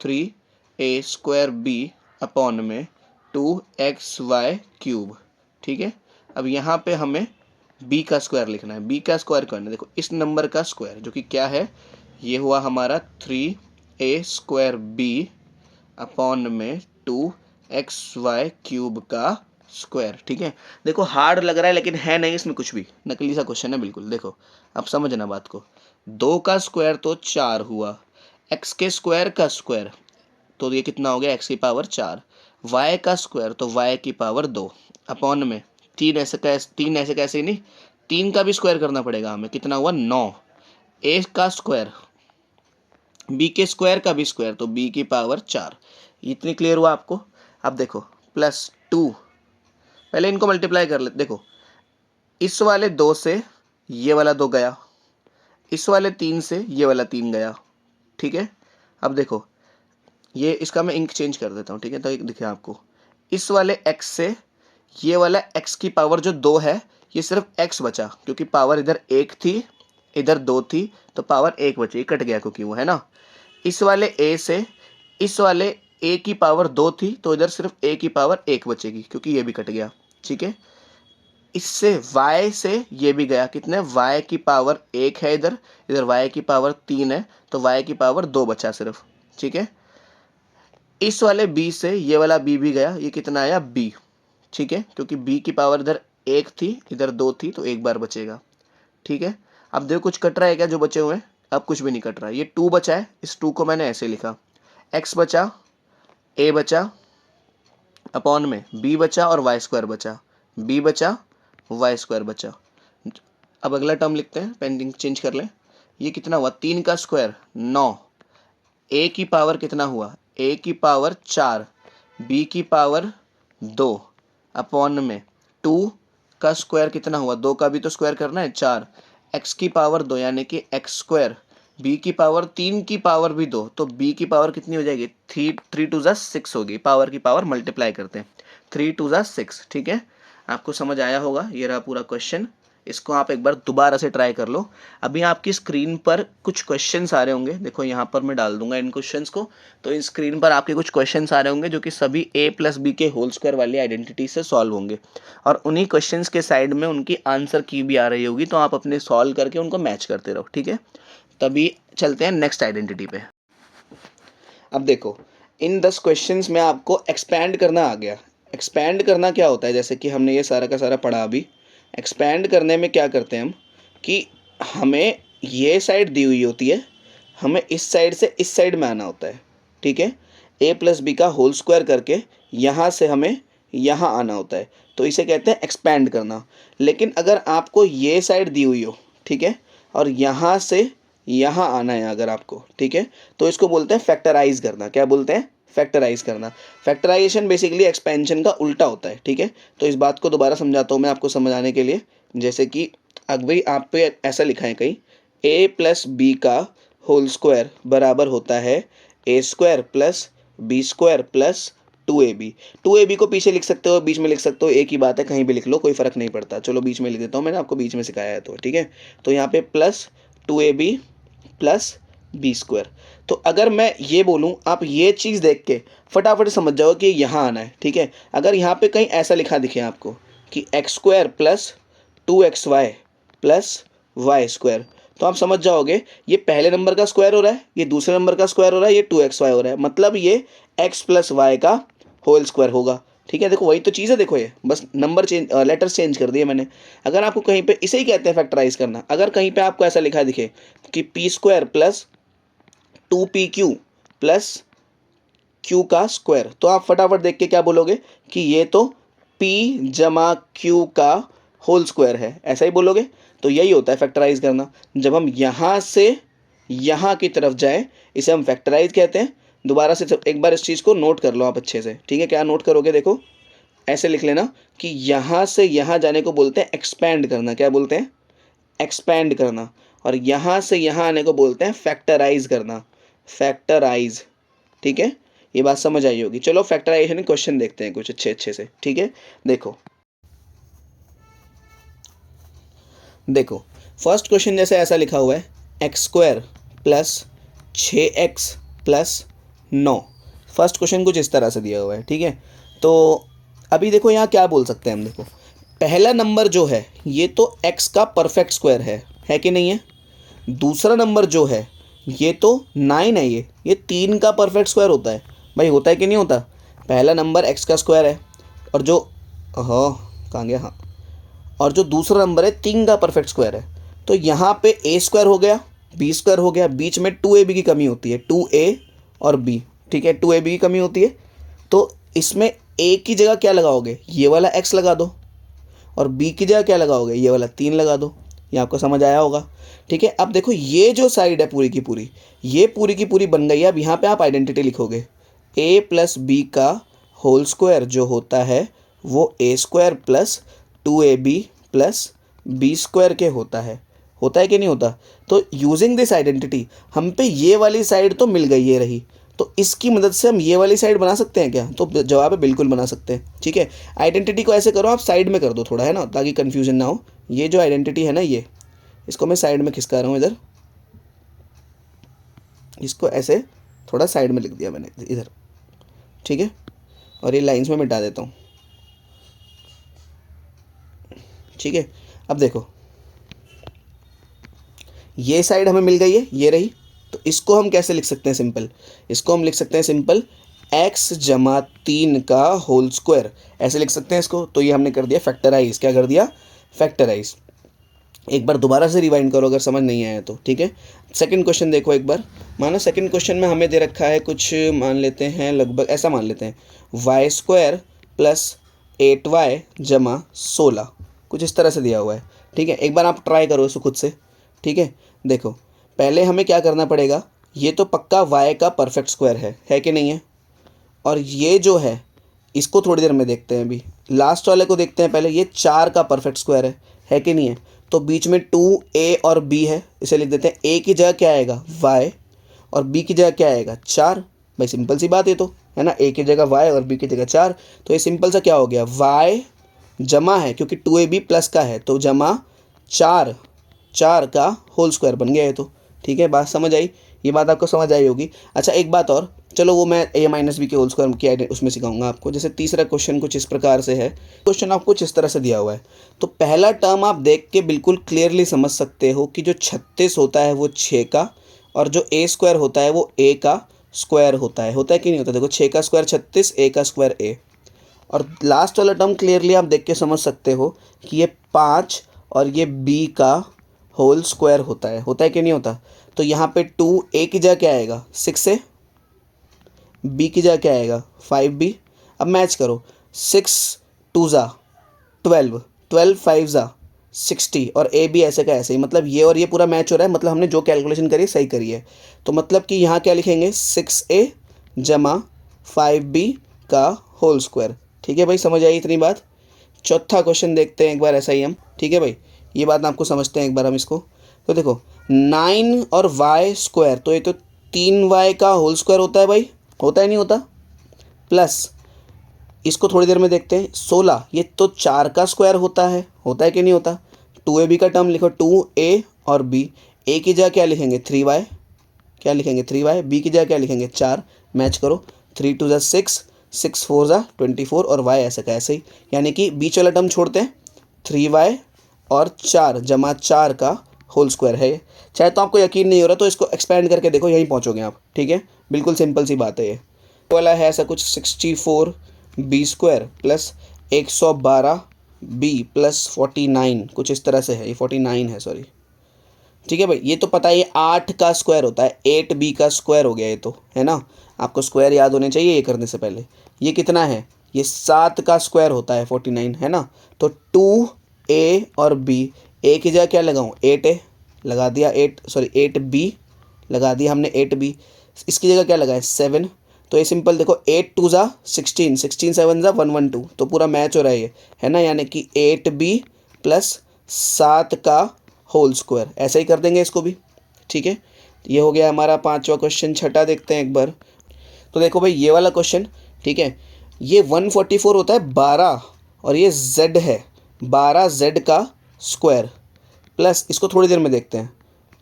3a² b अपॉन में 2xy क्यूब। ठीक है, अब यहाँ पे हमें b का स्क्वायर लिखना है। b का स्क्वायर करना है, देखो इस नंबर का स्क्वायर जो कि क्या है, ये हुआ हमारा 3a² b अपॉन में 2xy क्यूब का स्क्वायर। ठीक है, देखो हार्ड लग रहा है लेकिन है नहीं इसमें कुछ भी, नकली सा क्वेश्चन है बिल्कुल। देखो अब समझना बात को, 2 का स्क्वायर तो 4 हुआ, x के स्क्वायर का स्क्वायर तो ये कितना हो गया, x की पावर 4, y का स्क्वायर तो y की पावर 2 अपॉन में 3 ऐसे कैसे नहीं, 3 का भी स्क्वायर करना पड़ेगा हमें, कितना हुआ 9, a का स्क्वायर b के स्क्वायर का भी स्क्वायर तो b की पावर 4। इतनी क्लियर हुआ आपको? अब देखो +2, पहले इनको मल्टीप्लाई कर ले। देखो इस वाले 2 से ये वाला 2 गया, इस वाले 3 से ये वाला 3 गया। ठीक है, अब देखो ये इसका मैं इंक चेंज कर देता हूँ। ठीक है, तो एक दिखे आपको, इस वाले x से ये वाला x की पावर जो 2 है, ये सिर्फ x बचा क्योंकि पावर इधर 1 थी इधर 2 थी तो पावर 1 बची, कट गया क्योंकि वो है ना। इस वाले a से इस वाले a की पावर 2 थी तो इधर सिर्फ a की पावर 1 बचेगी क्योंकि ये भी कट गया। ठीक है, इससे y से ये भी गया, कितने, y की पावर 1 है इधर, इधर y की पावर 3 है तो y की पावर 2 बचा सिर्फ। ठीक है, इस वाले b से ये वाला b भी गया, ये कितना आया b। ठीक है, क्योंकि b की पावर इधर 1 थी इधर 2 थी तो एक बार बचेगा। ठीक है, अब देखो कुछ कट रहा है क्या जो बचे हुए हैं? अब कुछ भी नहीं कट रहा है, ये 2 बचा है, इस 2 को मैंने ऐसे लिखा, x बचा, a बचा अपॉन में b बचा और y स्क्वायर बचा, b बचा y स्क्वायर बचा। अब अगला टर्म लिखते हैं, पेंडिंग चेंज कर लें। ये कितना हुआ, 3 का स्क्वायर 9, a की पावर कितना हुआ, a की पावर 4, b की पावर 2 अपॉन में 2 का स्क्वायर कितना हुआ, 2 का भी तो स्क्वायर करना है 4, x की पावर 2 यानी कि x स्क्वायर, b की पावर 3 की पावर भी 2 तो b की पावर कितनी हो जाएगी, 3 2 6 होगी। पावर की पावर मल्टीप्लाई करते हैं, 3 2 6। ठीक है, आपको समझ आया होगा, ये रहा पूरा क्वेश्चन। इसको आप एक बार दोबारा से ट्राई कर लो। अभी आपकी स्क्रीन पर कुछ क्वेश्चंस आ रहे होंगे, देखो यहाँ पर मैं डाल दूंगा इन क्वेश्चंस को, तो इन स्क्रीन पर आपके कुछ क्वेश्चंस आ रहे होंगे जो कि सभी a+b के होल स्क्वायर वाली आइडेंटिटी से सॉल्व होंगे, और उन्हीं क्वेश्चंस के साइड में उनकी आंसर की भी आ रही होगी, तो आप अपने सॉल्व करके उनको मैच करते रहो। ठीक है, तभी चलते हैं नेक्स्ट आइडेंटिटी पे। अब देखो इन 10 क्वेश्चंस में आपको एक्सपैंड करना आ गया। एक्सपैंड करना क्या होता है, जैसे कि हमने ये सारा का सारा पढ़ा अभी। एक्सपैंड करने में क्या करते हैं हम कि हमें ये साइड दी हुई होती है, हमें इस साइड से इस साइड में आना होता है। ठीक है, a+b का होल स्क्वायर करके यहाँ से हमें यहाँ आना होता है, तो इसे कहते हैं एक्सपैंड करना। लेकिन अगर आपको ये साइड दी हुई हो, ठीक है, और यहाँ से यहाँ आना है अगर आपको, ठीक है, तो इसको बोलते हैं फैक्टराइज करना। क्या बोलते हैं, फैक्टराइज करना। फैक्टराइजेशन बेसिकली एक्सपेंशन का उल्टा होता है। ठीक है, तो इस बात को दोबारा समझाता हूँ मैं आपको समझाने के लिए। जैसे कि अभी आप पे ऐसा लिखा है कहीं, a+b का होल स्क्वायर बराबर होता है a² + b² + 2ab। 2ab को पीछे लिख सकते हो, बीच में लिख सकते हो, एक ही बात है, कहीं भी लिख लो, कोई फ़र्क नहीं पड़ता। चलो बीच में लिख देता हूँ, मैंने आपको बीच में सिखाया है तो। ठीक है, तो यहाँ पे +2ab + b²। तो अगर मैं ये बोलूँ, आप ये चीज़ देख के फटाफट समझ जाओ कि यहाँ आना है। ठीक है, अगर यहाँ पे कहीं ऐसा लिखा दिखे आपको कि x² + 2xy + y², तो आप समझ जाओगे ये पहले नंबर का स्क्वायर हो रहा है, ये दूसरे नंबर का स्क्वायर हो रहा है, ये 2xy हो रहा है, मतलब ये x + y का होल स्क्वायर होगा। ठीक है, देखो वही तो चीज़ है, देखो ये बस नंबर चेंज, लेटर्स चेंज कर दिए मैंने। अगर आपको कहीं पे, इसे ही कहते हैं फैक्टराइज करना। अगर कहीं पे आपको ऐसा लिखा दिखे कि p² + 2pq + q का स्क्वायर, तो आप फटाफट देख के क्या बोलोगे कि ये तो p + q का होल स्क्वायर है, ऐसा ही बोलोगे। तो यही होता है फैक्टराइज करना। जब हम यहाँ से यहाँ की तरफ जाएं, इसे हम फैक्टराइज कहते हैं। दोबारा से एक बार इस चीज़ को नोट कर लो आप अच्छे से। ठीक है, क्या नोट करोगे, देखो ऐसे लिख लेना कि यहाँ से यहाँ जाने को बोलते हैं एक्सपैंड करना। क्या बोलते हैं, एक्सपैंड करना। और यहाँ से यहाँ आने को बोलते हैं फैक्टराइज करना, फैक्टराइज। ठीक है, ये बात समझ आई होगी। चलो फैक्टराइजेशन क्वेश्चन देखते हैं कुछ अच्छे से। ठीक है, देखो देखो फर्स्ट क्वेश्चन जैसे ऐसा लिखा हुआ है, x square plus 6x plus 9। First question कुछ इस तरह से दिया हुआ है, ठीक है। तो अभी देखो यहाँ क्या बोल सकते हैं हम, देखो पहला नंबर जो है ये तो x का परफेक्ट स्क्वायर है कि नहीं है। दूसरा नंबर जो है ये तो 9 है, ये 3 का परफेक्ट स्क्वायर होता है भाई, होता है कि नहीं होता। पहला नंबर x का स्क्वायर है और जो कहाँ गया, हाँ, और जो दूसरा नंबर है 3 का परफेक्ट स्क्वायर है। तो यहाँ पे a स्क्वायर हो गया, b स्क्वायर हो गया, बीच में 2ab की कमी होती है, 2a और b, ठीक है, 2ab की कमी होती है। तो इसमें a की जगह क्या लगाओगे, ये वाला x लगा दो, और b की जगह क्या लगाओगे, ये वाला 3 लगा दो। ये आपको समझ आया होगा, ठीक है। अब देखो ये जो साइड है पूरी की पूरी, ये पूरी की पूरी बन गई है। अब यहाँ पे आप आइडेंटिटी लिखोगे, a प्लस बी का होल स्क्वायर जो होता है वो a square plus 2ab plus B square के होता है कि नहीं होता। तो यूजिंग दिस आइडेंटिटी हम पे ये वाली साइड तो मिल गई, ये रही। तो इसकी मदद से हम ये वाली साइड बना सकते हैं क्या, तो जवाब है बिल्कुल बना सकते हैं, ठीक है। आइडेंटिटी को ऐसे करो, आप साइड में कर दो थोड़ा, है ना, ताकि कन्फ्यूजन ना हो। ये जो आइडेंटिटी है ना, ये इसको मैं साइड में खिसका रहा हूँ इधर, इसको ऐसे थोड़ा साइड में लिख दिया मैंने इधर, ठीक है। और ये लाइंस में मिटा देता हूँ, ठीक है। अब देखो ये साइड हमें मिल गई है, ये रही। तो इसको हम कैसे लिख सकते हैं सिंपल, इसको हम लिख सकते हैं सिंपल x जमा 3 का होल स्क्वायर, ऐसे लिख सकते हैं इसको। तो ये हमने कर दिया फैक्टराइज, क्या कर दिया, फैक्टराइज। एक बार दोबारा से रिवाइंड करो अगर समझ नहीं आया तो, ठीक है। सेकंड क्वेश्चन देखो एक बार, मानो सेकंड क्वेश्चन में हमें दे रखा है कुछ, मान लेते हैं लगभग ऐसा मान लेते हैं, वाई स्क्वायर प्लस 8y जमा 16, कुछ इस तरह से दिया हुआ है, ठीक है। एक बार आप ट्राई करो इसको खुद से, ठीक है। देखो पहले हमें क्या करना पड़ेगा, ये तो पक्का y का परफेक्ट स्क्वायर है कि नहीं है। और ये जो है इसको थोड़ी देर में देखते हैं, अभी लास्ट वाले को देखते हैं पहले। ये 4 का परफेक्ट स्क्वायर है कि नहीं है। तो बीच में 2a और b है, इसे लिख देते हैं। a की जगह क्या आएगा, y, और b की जगह क्या आएगा, 4। भाई सिंपल सी बात है, तो है ना, a की जगह y और b की जगह 4। तो ये सिंपल सा क्या हो गया, y जमा है क्योंकि 2ab प्लस का है, तो जमा 4 का होल स्क्वायर बन गया है। तो ठीक है, बात समझ आई, ये बात आपको समझ आई होगी। अच्छा एक बात और, चलो वो मैं a माइनस बी के होल स्क्वायर की उसमें सिखाऊंगा आपको। जैसे तीसरा क्वेश्चन कुछ इस प्रकार से है, क्वेश्चन आपको कुछ इस तरह से दिया हुआ है। तो पहला टर्म आप देख के बिल्कुल क्लियरली समझ सकते हो कि जो 36 होता है वो 6 का, और जो a स्क्वायर होता है वो a का स्क्वायर होता है कि नहीं होता। देखो 6 का स्क्वायर 36, a का स्क्वायर a। और लास्ट वाला टर्म क्लियरली आप देख के समझ सकते हो कि ये 5 और ये b का होल स्क्वायर होता है कि नहीं होता। तो यहाँ पे 2a की जगह क्या आएगा, 6a, b की जगह क्या आएगा, 5b। अब मैच करो, 6 2 ज़ा 12, 12 5 ज़ा 60, और a भी ऐसे का ऐसे ही। मतलब ये और ये पूरा मैच हो रहा है, मतलब हमने जो कैलकुलेशन करी सही करी है। तो मतलब कि यहाँ क्या लिखेंगे, 6a जमा 5b का होल स्क्वायर। ठीक है भाई, समझ आई इतनी बात। चौथा क्वेश्चन देखते हैं एक बार ऐसा ही हम, ठीक है भाई, ये बात आपको समझते हैं एक बार हम इसको। तो देखो 9 और y स्क्वायर, तो ये तो 3y का होल स्क्वायर होता है भाई, होता है नहीं होता, प्लस इसको थोड़ी देर में देखते हैं 16, ये तो 4 का स्क्वायर होता है कि नहीं होता। 2ab का टर्म लिखो, 2a और b, a की जगह क्या लिखेंगे 3y, क्या लिखेंगे 3y, b की जगह क्या लिखेंगे 4, मैच करो, 3 2 ज़ा 6, 6 4 ज़ा 24, और y ऐसे का ऐसे ही। यानी कि बीच वाला टर्म छोड़ते हैं, 3y और 4 जमा 4 का होल स्क्वायर है। चाहे तो आपको यकीन नहीं हो रहा तो इसको एक्सपेंड करके देखो, यहीं पहुंचोगे आप, ठीक है। बिल्कुल सिंपल सी बात है। ये वाला है ऐसा कुछ 64 B square plus 112 B plus 49, कुछ इस तरह से है। ये 49 है, सॉरी, ठीक है भाई। ये तो पता है, ये 8 का स्क्वायर होता है, 8b का स्क्वायर हो गया ये तो, है ना। आपको स्क्वायर याद होने चाहिए ये करने से पहले। ये कितना है, ये 7 का स्क्वायर होता है 49, है ना। तो 2a और b, a की जगह क्या लगाऊं, 8a लगा दिया, 8b लगा दिया हमने 8b। इसकी जगह क्या लगाए 7। तो ये सिंपल देखो, 8 2 ज़ा 16, 16 7 ज़ा 112, तो पूरा मैच हो रहा है ये, है ना। यानी कि 8b प्लस 7 का होल स्क्वायर, ऐसा ही कर देंगे इसको भी, ठीक है। ये हो गया हमारा 5वां क्वेश्चन। छठा देखते हैं एक बार। तो देखो भाई ये वाला क्वेश्चन, ठीक है, ये 144 होता है 12, और ये z है 12z का स्क्वायर, प्लस इसको थोड़ी देर में देखते हैं,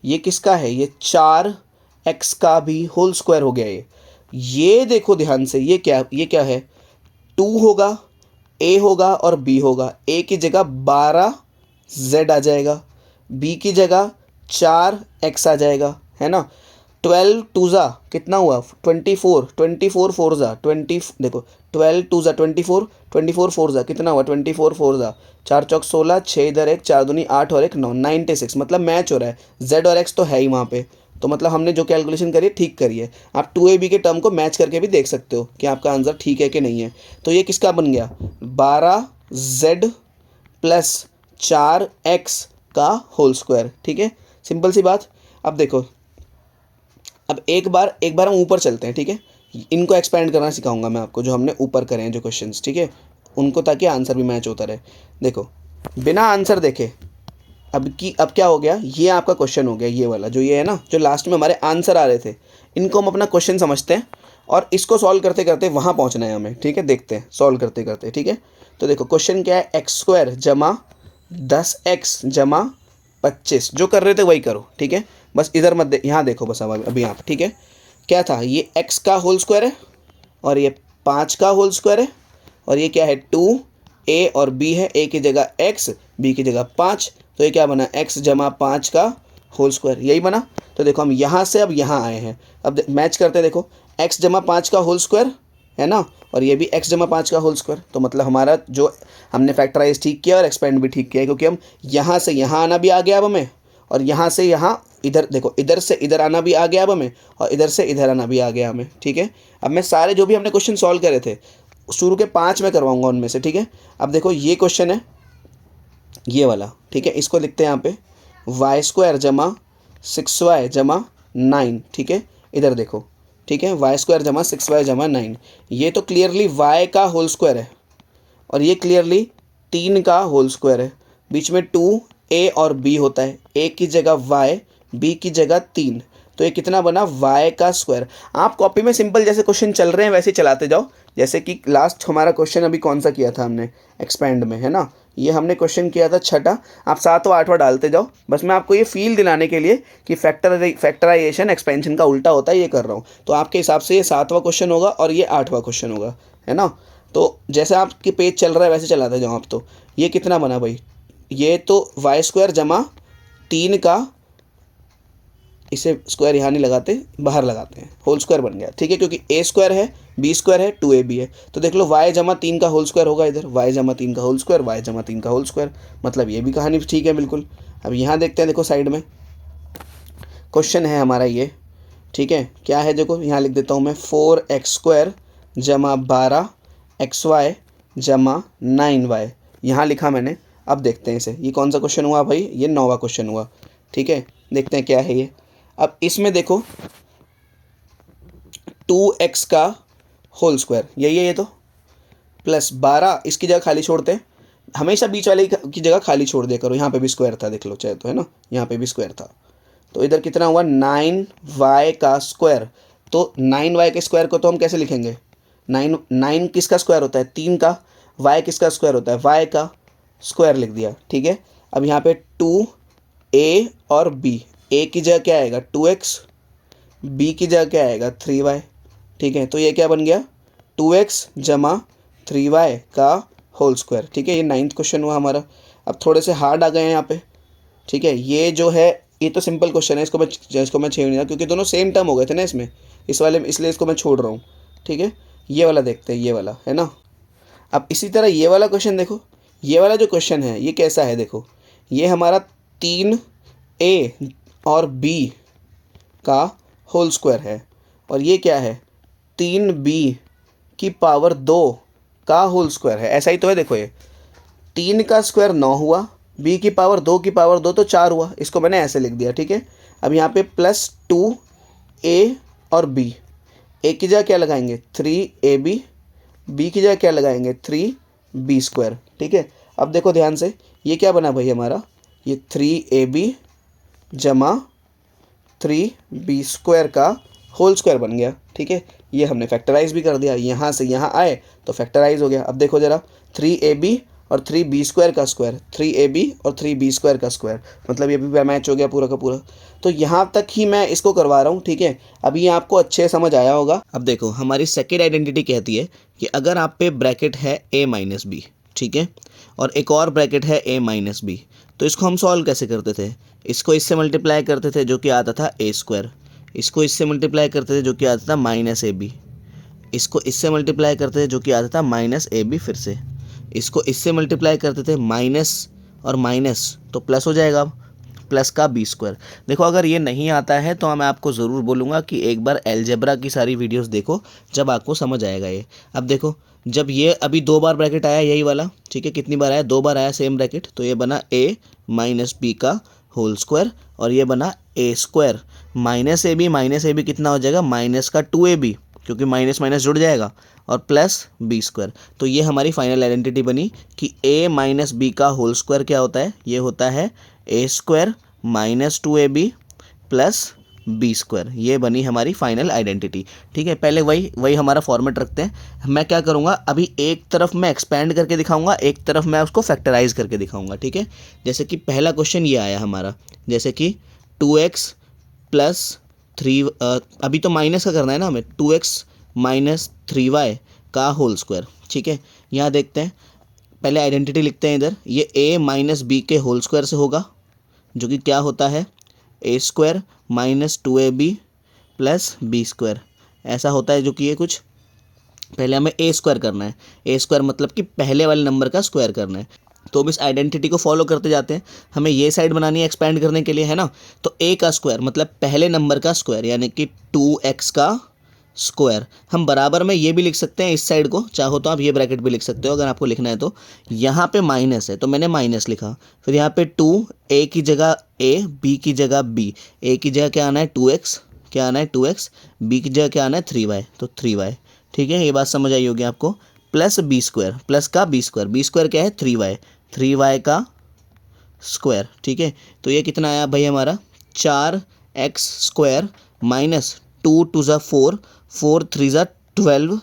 ये किसका है, ये 4x का भी होल स्क्वायर हो गया ये देखो ध्यान से, ये क्या है, 2 होगा, a होगा और b होगा। a की जगह 12z आ जाएगा, b की जगह 4x आ जाएगा, है ना। 12 टू ज़ा कितना हुआ 24, 24 फोर ज़ा 20, देखो 12 टू ज़ा 24, 24 फोर ज़ा कितना हुआ 24 फोर ज़ा 4 चौक 16, 6 इधर 1, 4 दूनी 8 और 1 9, 96। मतलब मैच हो रहा है, z और x तो है ही वहाँ पे, तो मतलब हमने जो कैलकुलेशन करी है ठीक करी है। आप 2ab के टर्म को मैच करके भी देख सकते हो कि आपका आंसर ठीक है कि नहीं है। तो ये किसका बन गया, 12z प्लस 4x का होल स्क्वायर, ठीक है, सिंपल सी बात। अब देखो, अब एक बार हम ऊपर चलते हैं, ठीक है, इनको एक्सपेंड करना सिखाऊंगा मैं आपको, जो हमने ऊपर करे हैं जो क्वेश्चंस, ठीक है, उनको, ताकि आंसर भी मैच होता रहे। देखो बिना आंसर देखे अब क्या हो गया, ये आपका क्वेश्चन हो गया, ये वाला जो ये है ना, जो लास्ट में हमारे आंसर आ रहे थे, इनको हम अपना क्वेश्चन समझते हैं और इसको सॉल्व करते करते वहाँ पहुँचना है हमें, ठीक है, देखते हैं सॉल्व करते करते, ठीक है। तो देखो क्वेश्चन क्या है, x² जमा 10x जमा 25, जो कर रहे थे वही करो, ठीक है, बस इधर मत यहाँ देखो बस, अब अभी यहाँ, ठीक है। क्या था, ये x का होल स्क्वायर है और ये 5 का होल स्क्वायर है और ये क्या है 2, a और b है, a की जगह x, b की जगह 5, तो ये क्या बना, x जमा 5 का होल स्क्वायर, यही बना। तो देखो हम यहाँ से अब यहाँ आए हैं, अब मैच करते हैं, देखो x जमा 5 का होल स्क्वायर है ना, और ये भी x जमा 5 का होल स्क्वायर, तो मतलब हमारा जो हमने फैक्टराइज ठीक किया और एक्सपेंड भी ठीक किया है, क्योंकि हम यहाँ से यहाँ आना भी आ गया अब हमें, और यहाँ से यहाँ इधर देखो, इधर से इधर आना भी आ गया अब हमें, और इधर से इधर आना भी आ गया हमें, ठीक है। अब मैं सारे जो भी हमने क्वेश्चन सॉल्व करे थे शुरू के 5 में करवाऊंगा उनमें से, ठीक है। अब देखो ये क्वेश्चन है ये वाला, ठीक है, इसको लिखते हैं यहाँ पे y² जमा 6y जमा 9, ठीक है, इधर देखो, ठीक है, y² जमा 6y जमा 9, ये तो क्लियरली y का होल स्क्वायर है और ये क्लियरली 3 का होल स्क्वायर है, बीच में 2 a और b होता है, a की जगह y, b की जगह 3, तो ये कितना बना y का स्क्वायर। आप कॉपी में सिंपल जैसे क्वेश्चन चल रहे हैं वैसे चलाते जाओ, जैसे कि लास्ट हमारा क्वेश्चन अभी कौन सा किया था हमने, एक्सपेंड में, है ना, ये हमने क्वेश्चन किया था 6ठा, आप 7वां 8वां डालते जाओ, बस मैं आपको ये फील दिलाने के लिए कि फैक्टराइजेशन एक्सपेंशन का उल्टा होता है, ये कर रहा हूँ। तो आपके हिसाब से ये 7वां क्वेश्चन होगा और ये 8वां क्वेश्चन होगा, है ना। तो जैसे आपके पेज चल रहा है वैसे चलाते जाओ आप। तो ये कितना बना भाई, ये तो y² जमा 3 का, इसे स्क्वायर यहाँ नहीं लगाते, बाहर लगाते हैं, होल स्क्वायर बन गया, ठीक है, क्योंकि a² है, b² है, 2ab है, तो देख लो y जमा 3 का होल स्क्वायर होगा इधर, y जमा 3 का होल स्क्वायर, y जमा 3 का होल स्क्वायर, मतलब ये भी कहानी ठीक है बिल्कुल। अब यहाँ देखते हैं, देखो साइड में क्वेश्चन है हमारा ये, ठीक है, क्या है देखो, यहाँ लिख देता हूँ मैं 4x² जमा 12xy जमा 9y, यहाँ लिखा मैंने। अब देखते हैं इसे, ये कौन सा क्वेश्चन हुआ भाई, ये 9वां क्वेश्चन हुआ, ठीक है, देखते हैं क्या है ये। अब इसमें देखो 2x का होल स्क्वायर यही है ये, तो प्लस 12 इसकी जगह खाली छोड़ते हैं, हमेशा बीच वाले की जगह खाली छोड़ दिया करो, यहाँ पे भी स्क्वायर था देख लो चाहे तो, है ना, यहाँ पे भी स्क्वायर था, तो इधर कितना हुआ 9y का स्क्वायर। तो 9y के स्क्वायर को तो हम कैसे लिखेंगे, 9 किसका स्क्वायर होता है 3 का, y किसका स्क्वायर होता है y का स्क्वायर लिख दिया, ठीक है। अब यहाँ पे 2a और b, a की जगह क्या आएगा 2x, b की जगह क्या आएगा 3y, ठीक है, तो ये क्या बन गया 2x जमा 3y का होल स्क्वायर, ठीक है, ये 9th क्वेश्चन हुआ हमारा। अब थोड़े से हार्ड आ गए हैं यहाँ पे, ठीक है, ये जो है ये तो सिंपल क्वेश्चन है, इसको मैं छेड़ नहीं रहा क्योंकि दोनों सेम टर्म हो गए थे ना इसमें, इस वाले में, इसलिए इसको मैं छोड़ रहा हूँ, ठीक है। ये वाला देखते हैं, ये वाला है ना। अब इसी तरह ये वाला क्वेश्चन देखो, ये वाला जो क्वेश्चन है ये कैसा है देखो, ये हमारा 3a और b का होल स्क्वायर है और ये क्या है 3b की पावर 2 का होल स्क्वायर है, ऐसा ही तो है। देखो ये 3 का स्क्वायर 9 हुआ, b की पावर 2 की पावर 2 तो 4 हुआ, इसको मैंने ऐसे लिख दिया, ठीक है। अब यहाँ पे प्लस 2a और b, a की जगह क्या लगाएंगे 3ab, b की जगह क्या लगाएंगे 3b², ठीक है। अब देखो ध्यान से, ये क्या बना भाई हमारा, ये 3ab जमा 3b² का होल स्क्वायर बन गया, ठीक है। ये हमने फैक्टराइज भी कर दिया, यहाँ से यहाँ आए तो फैक्टराइज हो गया। अब देखो ज़रा 3ab और 3b² का स्क्वायर, 3ab और 3b² का स्क्वायर, मतलब ये भी मैच हो गया पूरा का पूरा। तो यहाँ तक ही मैं इसको करवा रहा हूँ, ठीक है। अभी ये आपको अच्छे से समझ आया होगा। अब देखो हमारी सेकेंड आइडेंटिटी कहती है कि अगर आप पे ब्रैकेट है a-b, ठीक है, और एक और ब्रैकेट है a-b, तो इसको हम सॉल्व कैसे करते थे? इसको इससे मल्टीप्लाई करते थे जो कि आता था a², इसको इससे मल्टीप्लाई करते थे जो कि आता था -ab, इसको इससे मल्टीप्लाई करते थे जो कि आता था -ab, फिर से इसको इससे मल्टीप्लाई करते थे माइनस और माइनस तो प्लस हो जाएगा, प्लस का b²। देखो अगर ये नहीं आता है तो मैं आपको ज़रूर बोलूँगा कि एक बार अलजेब्रा की सारी वीडियोस देखो, जब आपको समझ आएगा ये। अब देखो जब ये अभी 2 बार ब्रैकेट आया यही वाला, ठीक है, कितनी बार आया? 2 बार आया सेम ब्रैकेट, तो ये बना a - b का होल स्क्वायर और ये बना a²। -ab कितना हो जाएगा? माइनस का 2ab, क्योंकि माइनस माइनस जुड़ जाएगा, और प्लस b²। तो ये हमारी फाइनल आइडेंटिटी बनी कि a - b का होल स्क्वायर क्या होता है? ये होता है a² - 2ab प्लस b²। ये बनी हमारी फाइनल आइडेंटिटी, ठीक है। पहले वही हमारा फॉर्मेट रखते हैं। मैं क्या करूँगा, अभी एक तरफ मैं एक्सपेंड करके दिखाऊंगा, एक तरफ मैं उसको फैक्टराइज करके दिखाऊंगा, ठीक है। जैसे कि पहला क्वेश्चन ये आया हमारा, जैसे कि 2x + 3, अभी तो माइनस का करना है ना हमें, 2x - 3y का होल स्क्वायर, ठीक है। यहाँ देखते हैं, पहले आइडेंटिटी लिखते हैं इधर, ये a - b के होल स्क्वायर से होगा, जो कि क्या होता है? a² - 2ab प्लस b², ऐसा होता है। जो कि ये कुछ पहले हमें a² करना है, a² मतलब कि पहले वाले नंबर का स्क्वायर करना है। तो हम इस आइडेंटिटी को फॉलो करते जाते हैं। हमें ये साइड बनानी है एक्सपेंड करने के लिए, है ना। तो a का स्क्वायर मतलब पहले नंबर का स्क्वायर, यानी कि 2x का स्क्वायर। हम बराबर में ये भी लिख सकते हैं इस साइड को, चाहो तो आप ये ब्रैकेट भी लिख सकते हो अगर आपको लिखना है तो। यहाँ पे माइनस है तो मैंने माइनस लिखा, फिर यहाँ पे 2, a की जगह a, b की जगह b, a की जगह क्या आना है 2x, क्या आना है 2x, b की जगह क्या आना है 3y, तो 3y, ठीक है। ये बात समझ आई होगी आपको। प्लस b², प्लस का b², b² क्या है 3y, 3y का स्क्वायर, ठीक है। तो ये कितना आया भाई हमारा? 4x² - 2 × 4, 4 × 3 = 12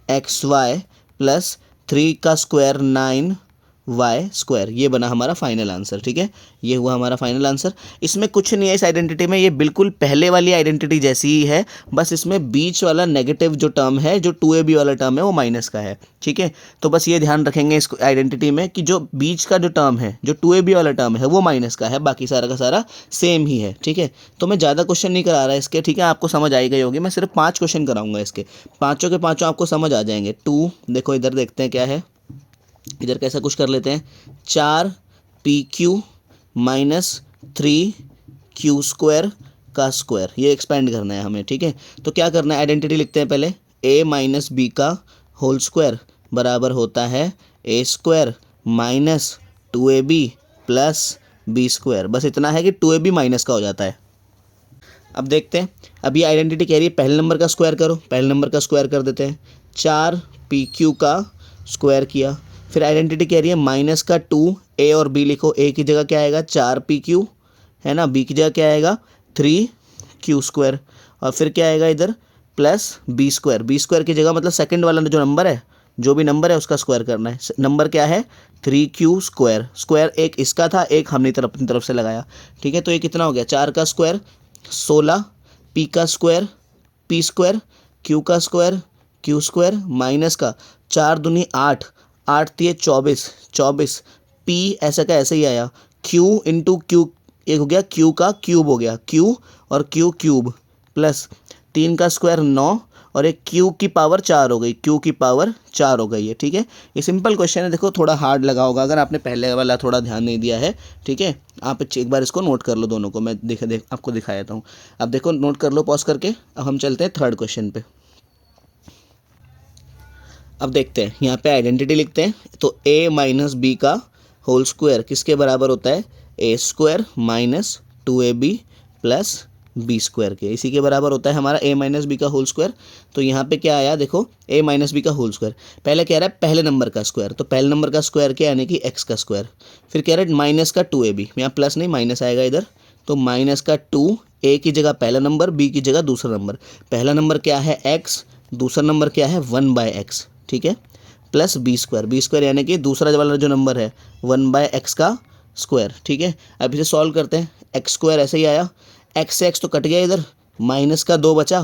xy प्लस 3 का स्क्वायर 9y²। ये बना हमारा फाइनल आंसर, ठीक है। ये हुआ हमारा फाइनल आंसर। इसमें कुछ नहीं है इस आइडेंटिटी में, ये बिल्कुल पहले वाली आइडेंटिटी जैसी ही है, बस इसमें बीच वाला नेगेटिव जो टर्म है, जो 2ab वाला टर्म है, वो माइनस का है, ठीक है। तो बस ये ध्यान रखेंगे इस आइडेंटिटी में कि जो बीच का जो टर्म है, जो 2ab वाला टर्म है, वो माइनस का है, बाकी सारा का सारा सेम ही है, ठीक है। तो मैं ज़्यादा क्वेश्चन नहीं करा रहा इसके, ठीक है, आपको समझ आई गई होगी। मैं सिर्फ 5 क्वेश्चन कराऊंगा इसके, पाँचों के पाँचों आपको समझ आ जाएंगे। 2 देखो इधर देखते हैं क्या है, इधर कैसा कुछ कर लेते हैं, 4pq - 3q² का स्क्वायर, ये एक्सपेंड करना है हमें, ठीक है। तो क्या करना है, आइडेंटिटी लिखते हैं पहले, a - b का होल स्क्वायर बराबर होता है a² - 2ab प्लस b²। बस इतना है कि 2ab माइनस का हो जाता है। अब देखते हैं, अब ये आइडेंटिटी कह रही है पहले नंबर का स्क्वायर करो, पहले नंबर का स्क्वायर कर देते हैं, 4pq का स्क्वायर किया। फिर आइडेंटिटी कह रही है माइनस का 2, a और b लिखो, a की जगह क्या आएगा 4pq, है ना, b की जगह क्या आएगा 3q², और फिर क्या आएगा इधर प्लस b², b² की जगह मतलब सेकंड वाला जो नंबर है, जो भी नंबर है उसका स्क्वायर करना है। नंबर क्या है 3q², स्क्वायर एक इसका था, एक हमने अपनी तरफ से लगाया, ठीक है। तो ये कितना हो गया, 4 का स्क्वायर 16, p का स्क्वायर p², q का स्क्वायर q² माइनस का 4 दूनी 8, 8 दिए 24, 24 p ऐसा का ऐसे ही आया, q × q, एक हो गया q का क्यूब हो गया, q और q³ प्लस 3 का स्क्वायर 9 और एक q की पावर 4 हो गई, q की पावर 4 हो गई है, ठीक है। ये सिंपल क्वेश्चन है, देखो थोड़ा हार्ड लगा होगा अगर आपने पहले वाला थोड़ा ध्यान नहीं दिया है, ठीक है। आप एक बार इसको नोट कर लो दोनों को, मैं आपको दिखा देता हूँ। अब देखो नोट कर लो पॉज करके। अब हम चलते हैं थर्ड क्वेश्चन पे। अब देखते हैं यहाँ पे आइडेंटिटी लिखते हैं, तो a - b का होल स्क्वायर किसके बराबर होता है, a² - 2ab प्लस b² के, इसी के बराबर होता है हमारा a - b का होल स्क्वायर। तो यहाँ पे क्या आया देखो, a - b का होल स्क्वायर, पहले कह रहा है पहले नंबर का स्क्वायर, तो पहले नंबर का स्क्वायर क्या, यानी कि x का स्क्वायर। फिर कह रहा है माइनस का 2ab, यहाँ प्लस नहीं माइनस आएगा इधर, तो माइनस का 2, a की जगह पहला नंबर, b की जगह दूसरा नंबर। पहला नंबर क्या है x, दूसरा नंबर क्या है 1/x, ठीक है। प्लस बी स्क्वायर यानी कि दूसरा वाला जो नंबर है 1/x का स्क्वायर। ठीक है, अब इसे सॉल्व करते हैं। एक्स स्क्वायर ऐसे ही आया, एक्स से एक्स तो कट गया, इधर माइनस का 2 बचा,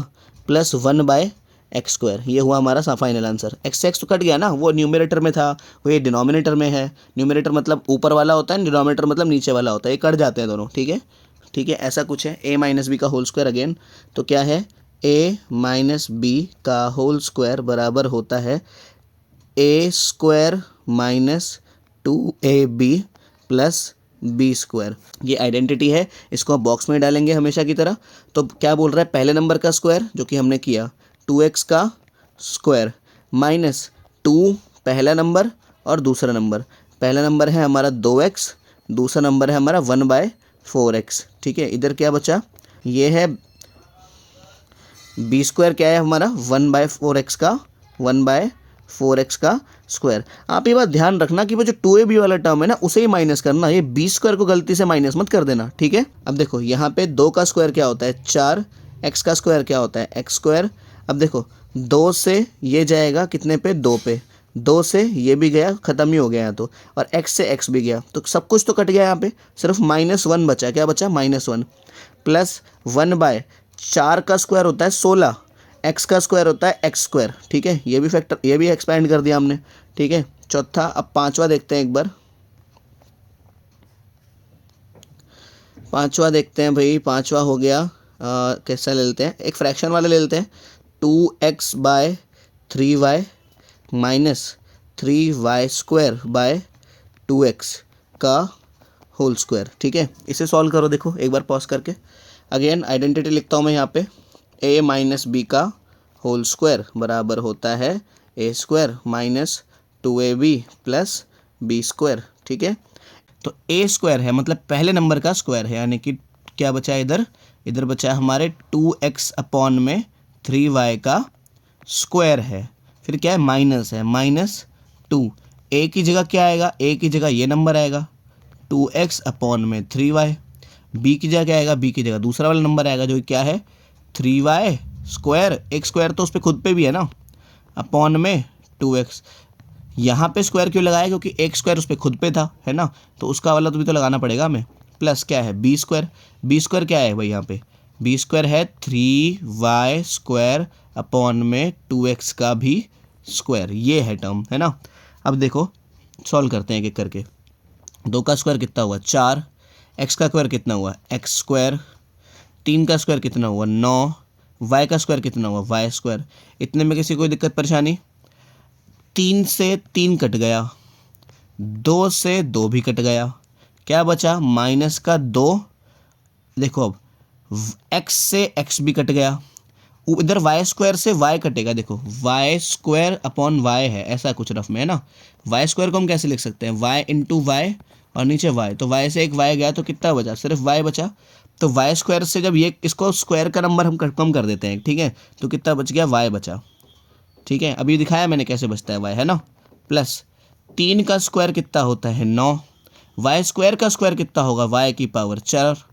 प्लस 1/x स्क्वायर। ये हुआ हमारा फाइनल आंसर। एक्स से एक्स तो कट गया ना, वो न्यूमरेटर में था, वो ये डिनोमिनेटर में है। न्यूमरेटर मतलब ऊपर वाला होता है, डिनोमिनेटर मतलब नीचे वाला होता है, ये कट जाते हैं दोनों। ठीक है, ठीक है, ऐसा कुछ है। a माइनस बी का होल स्क्वायर अगेन, तो क्या है, a माइनस बी का होल स्क्वायर बराबर होता है a square minus 2ab plus B square. ये आइडेंटिटी है, इसको आप बॉक्स में डालेंगे हमेशा की तरह। तो क्या बोल रहा है, पहले नंबर का स्क्वायर जो कि हमने किया 2x का स्क्वायर माइनस 2 पहला नंबर और दूसरा नंबर। पहला नंबर है हमारा 2x, दूसरा नंबर है हमारा 1/4x। ठीक है, इधर क्या बचा, ये है बी स्क्वायर, क्या है हमारा 1/4x का स्क्वायर। आप ये बात ध्यान रखना कि वो जो 2ab वाला टर्म है ना, उसे ही माइनस करना, ये बी स्क्वायर को गलती से माइनस मत कर देना। ठीक है, अब देखो यहाँ पे 2 का स्क्वायर क्या होता है 4, x का स्क्वायर क्या होता है x स्क्वायर। अब देखो 2 से ये जाएगा कितने पे, 2 पे, 2 से ये भी गया, ख़त्म ही हो गया यहाँ तो, और x से x भी गया, तो सब कुछ तो कट गया यहाँ पे, सिर्फ -1 बचा। क्या बचा, -1 प्लस 1/4 का स्क्वायर होता है 16, एक्स का स्क्वायर होता है एक्स स्क्वायर। ठीक है, ये भी एक्सपेंड कर दिया हमने। ठीक है, चौथा। अब पांचवा देखते हैं एक बार, पांचवा देखते हैं भाई। पांचवा हो गया कैसा ले लेते हैं, एक फ्रैक्शन वाला ले लेते हैं। 2x/3y minus 3y square by 2x का होल स्क्वायर। ठीक है, इसे सॉल्व करो, देखो एक बार पॉज करके। अगेन आइडेंटिटी लिखता हूँ मैं यहाँ पे, a माइनस बी का होल स्क्वायर बराबर होता है a square minus 2ab plus B square. ठीक है, तो a स्क्वायर है मतलब पहले नंबर का स्क्वायर है, यानी कि क्या बचा है इधर, इधर बचा है हमारे 2x अपॉन में 3y का स्क्वायर है, फिर क्या है माइनस है, -2। a की जगह क्या आएगा, a की जगह ये नंबर आएगा 2x अपॉन में 3y। b की जगह क्या आएगा, b की जगह दूसरा वाला नंबर आएगा जो क्या है 3y स्क्वायर। एक स्क्वायर तो उस पर खुद पे भी है ना, अपॉन में 2x। यहाँ पे स्क्वायर क्यों लगाया, क्योंकि एक स्क्वायर उस पर खुद पे था, है ना, तो उसका वाला तो भी तो लगाना पड़ेगा हमें। प्लस क्या है बी स्क्वायर, बी स्क्वायर क्या है भाई यहाँ पे, बी स्क्वायर है 3y स्क्वायर अपॉन में 2x का भी स्क्वायर, ये है टर्म, है ना। अब देखो सॉल्व करते हैं एक एक करके। 2 का स्क्वायर कितना हुआ 4, x का स्क्वायर कितना हुआ x स्क्वायर, 3 का स्क्वायर कितना हुआ 9, y का स्क्वायर कितना हुआ y स्क्वायर। इतने में किसी कोई दिक्कत परेशानी, 3 से 3 कट गया, 2 से 2 भी कट गया, क्या बचा माइनस का 2। देखो अब x से x भी कट गया, इधर y स्क्वायर से y कटेगा, देखो y स्क्वायर अपॉन y है, ऐसा कुछ रफ में, है ना। y स्क्वायर को हम कैसे लिख सकते हैं, y इंटू वाई और नीचे y, तो y से एक y गया तो कितना बचा, सिर्फ y बचा। तो y स्क्वायर से जब ये इसको स्क्वायर का नंबर हम कम कर देते हैं, ठीक है, तो कितना बच गया y बचा। ठीक है, अभी दिखाया मैंने कैसे बचता है y, है ना। प्लस 3 का स्क्वायर कितना होता है 9, y स्क्वायर का स्क्वायर कितना होगा y की पावर 4,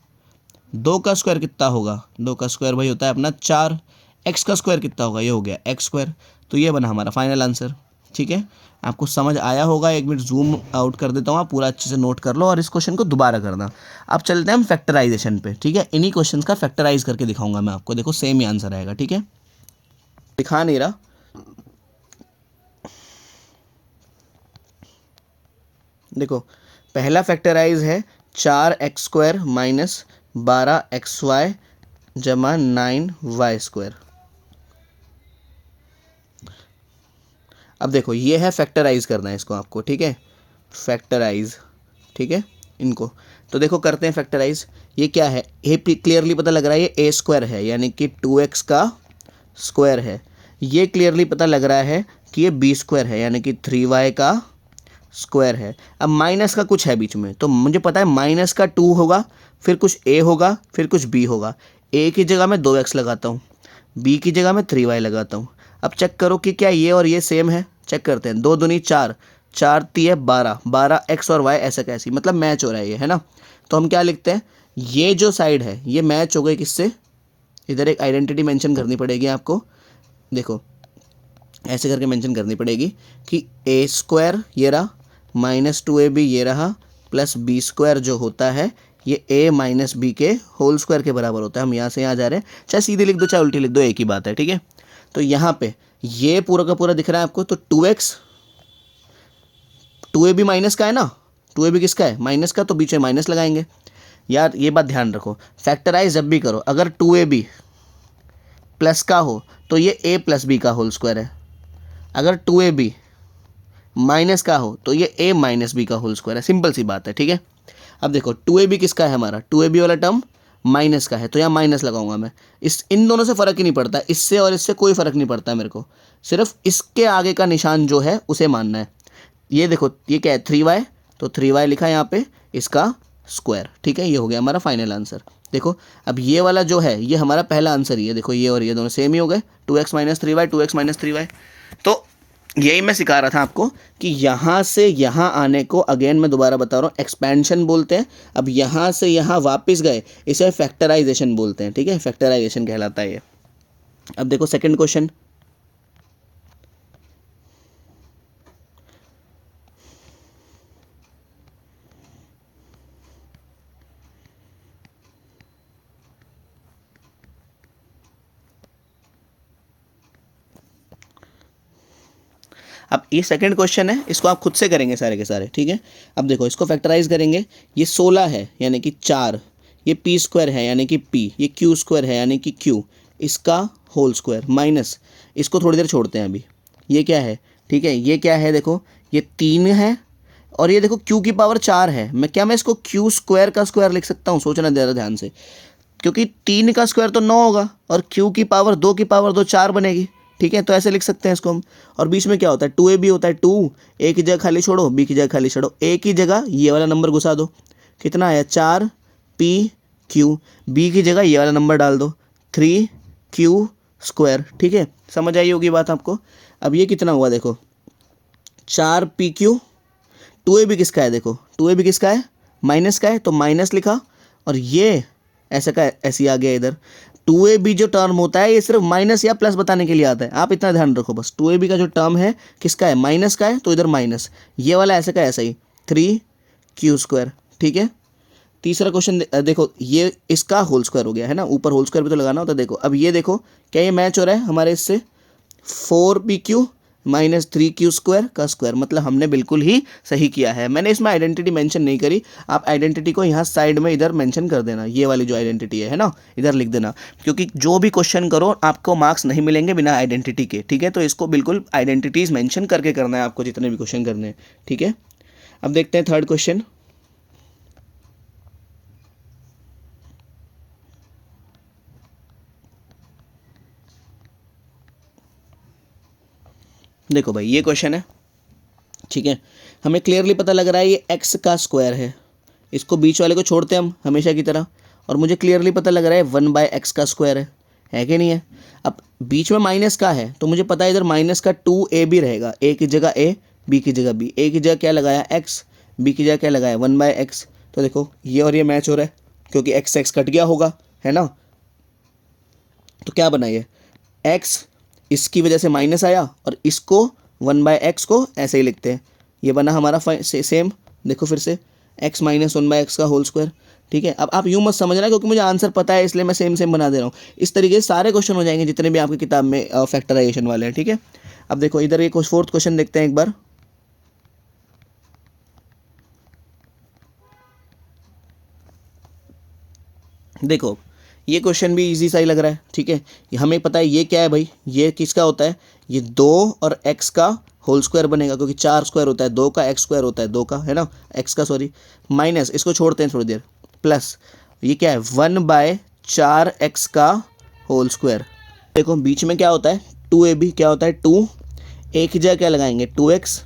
2 का स्क्वायर कितना होगा, 2 का स्क्वायर भाई होता है अपना 4, x का स्क्वायर कितना होगा, ये हो गया x स्क्वायर। तो ये बना हमारा फाइनल आंसर। ठीक है, आपको समझ आया होगा, एक मिनट जूम आउट कर देता हूँ, आप पूरा अच्छे से नोट कर लो और इस क्वेश्चन को दोबारा करना। अब चलते हैं हम फैक्टराइजेशन पे। ठीक है, इन्हीं क्वेश्चंस का फैक्टराइज करके दिखाऊंगा मैं आपको, देखो सेम ही आंसर आएगा। ठीक है, दिखा नहीं रहा, देखो पहला फैक्टराइज है 4x स्क्वायर माइनस 12xy जमा 9y स्क्वायर। अब देखो ये है फैक्टराइज करना है इसको आपको, ठीक है, फैक्टराइज, ठीक है इनको। तो देखो करते हैं फैक्टराइज। ये क्या है, ये क्लियरली पता लग रहा है ये a स्क्वायर है, यानी कि 2x का स्क्वायर है। ये क्लियरली पता लग रहा है कि ये b स्क्वायर है, यानी कि 3y का स्क्वायर है। अब माइनस का कुछ है बीच में, तो मुझे पता है माइनस का 2 होगा, फिर कुछ a होगा, फिर कुछ b होगा। a की जगह मैं 2x लगाता हूँ, b की जगह मैं 3y लगाता हूँ। अब चेक करो कि क्या ये और ये सेम है, चेक करते हैं। 2 दूनी 4, 4 3 12, 12 x और y ऐसा कैसी, मतलब मैच हो रहा है ये, है ना। तो हम क्या लिखते हैं, ये जो साइड है ये मैच हो गई किससे, इधर एक आइडेंटिटी मेंशन करनी पड़ेगी आपको। देखो ऐसे करके मेंशन करनी पड़ेगी कि ए स्क्वायर ये रहा माइनस 2ab ये रहा प्लस बी स्क्वायर जो होता है ये a माइनस बी के होल स्क्वायर के बराबर होता है। हम यहाँ से यहाँ जा रहे हैं, चाहे सीधे लिख दो चाहे उल्टी लिख दो, एक ही बात है, ठीक है। तो यहाँ पे ये पूरा का पूरा दिख रहा है आपको, तो 2x 2ab माइनस का है ना, 2ab किसका है, माइनस का, तो बीच में माइनस लगाएंगे। यार ये बात ध्यान रखो, फैक्टराइज जब भी करो अगर 2ab प्लस का हो तो ये a प्लस बी का होल स्क्वायर है, अगर 2ab माइनस का हो तो ये a माइनस बी का होल स्क्वायर है। सिंपल सी बात है, ठीक है। अब देखो 2ab किसका है, हमारा 2ab वाला टर्म माइनस का है, तो यहाँ माइनस लगाऊंगा मैं। इन दोनों से फ़र्क ही नहीं पड़ता, इससे और इससे कोई फ़र्क नहीं पड़ता मेरे को, सिर्फ इसके आगे का निशान जो है उसे मानना है। ये देखो ये क्या है 3y, तो 3y लिखा है यहाँ पे इसका स्क्वायर, ठीक है। ये हो गया हमारा फाइनल आंसर। देखो अब ये वाला जो है ये हमारा पहला आंसर ही है, देखो ये और ये दोनों सेम ही हो गए, 2x minus 3y 2x minus 3y। तो यही मैं सिखा रहा था आपको कि यहाँ से यहाँ आने को, अगेन मैं दोबारा बता रहा हूँ, एक्सपेंशन बोलते हैं। अब यहाँ से यहाँ वापस गए इसे फैक्टराइजेशन बोलते हैं, ठीक है, फैक्टराइजेशन कहलाता है ये। अब देखो सेकंड क्वेश्चन, अब ये सेकंड क्वेश्चन है, इसको आप खुद से करेंगे सारे के सारे, ठीक है। अब देखो इसको फैक्टराइज करेंगे, ये 16 है यानी कि 4, ये पी स्क्वायर है यानी कि पी, ये क्यू स्क्वायर है यानी कि क्यू, इसका होल स्क्वायर माइनस, इसको थोड़ी देर छोड़ते हैं अभी, ये क्या है, ठीक है, ये क्या है, देखो ये 3 है और ये देखो क्यू की पावर 4 है। मैं इसको क्यू स्क्वायर का स्क्वायर लिख सकता हूँ, सोचना ज़रा ध्यान से, क्योंकि 3 का स्क्वायर तो 9 होगा और क्यू की पावर 2 की पावर 2 4 बनेगी, ठीक है। तो ऐसे लिख सकते हैं इसको हम। और बीच में क्या होता है 2ab होता है, 2 ए की जगह खाली छोड़ो, बी की जगह खाली छोड़ो, ए की जगह ये वाला नंबर घुसा दो, कितना आया 4pq, बी की जगह ये वाला नंबर डाल दो 3q स्क्वायर, ठीक है। समझ आई होगी बात आपको। अब ये कितना हुआ देखो 4pq, 2ab किसका है, देखो 2ab किसका है, माइनस का है, तो माइनस लिखा, और ये ऐसा का ऐसे आ गया इधर। 2ab जो टर्म होता है ये सिर्फ माइनस या प्लस बताने के लिए आता है, आप इतना ध्यान रखो बस। 2ab का जो टर्म है किसका है, माइनस का है, तो इधर माइनस, ये वाला ऐसे का ऐसा ही 3q स्क्वायर, ठीक है। तीसरा क्वेश्चन देखो ये इसका होल स्क्वायर हो गया है ना, ऊपर होल स्क्वायर भी तो लगाना होता है। देखो अब ये देखो क्या ये मैच हो रहा है हमारे इससे, 4pq माइनस 3q स्क्वायर का स्क्वायर, मतलब हमने बिल्कुल ही सही किया है। मैंने इसमें आइडेंटिटी मेंशन नहीं करी, आप आइडेंटिटी को यहाँ साइड में इधर मेंशन कर देना, ये वाली जो आइडेंटिटी है ना इधर लिख देना, क्योंकि जो भी क्वेश्चन करो आपको मार्क्स नहीं मिलेंगे बिना आइडेंटिटी के, ठीक है। तो इसको बिल्कुल आइडेंटिटीज मेंशन करके करना है आपको जितने भी क्वेश्चन करने हैं, ठीक है। अब देखते हैं थर्ड क्वेश्चन। देखो भाई ये क्वेश्चन है, ठीक है, हमें क्लियरली पता लग रहा है ये x का स्क्वायर है, इसको बीच वाले को छोड़ते हैं हम हमेशा की तरह, और मुझे क्लियरली पता लग रहा है 1/x का स्क्वायर है कि नहीं है। अब बीच में माइनस का है तो मुझे पता है इधर माइनस का 2ab रहेगा, a की जगह a, b की जगह b, a की जगह क्या लगाया x, b की जगह क्या लगाया 1/x। तो देखो ये और ये मैच हो रहा है क्योंकि x कट गया होगा, है ना। तो क्या बना ये x, इसकी वजह से माइनस आया, और इसको 1/x को ऐसे ही लिखते हैं, ये बना हमारा सेम, देखो फिर से x माइनस 1/x का होल स्क्वायर, ठीक है। अब आप यूँ मत समझना क्योंकि मुझे आंसर पता है इसलिए मैं सेम बना दे रहा हूँ, इस तरीके से सारे क्वेश्चन हो जाएंगे जितने भी आपकी किताब में फैक्टराइजेशन वाले हैं, ठीक है। अब देखो इधर ये फोर्थ क्वेश्चन देखते हैं एक बार। देखो ये क्वेश्चन भी इजी सा ही लग रहा है, ठीक है। हमें पता है ये क्या है भाई, ये किसका होता है, ये 2 और x का होल स्क्वायर बनेगा, क्योंकि 4 स्क्वायर होता है 2 का, x स्क्वायर होता है 2 का, है ना, x का सॉरी, माइनस इसको छोड़ते हैं थोड़ी देर, प्लस ये क्या है 1/4x का होल स्क्वायर। देखो बीच में क्या होता है 2ab, क्या होता है 2, a की जगह क्या लगाएंगे 2x,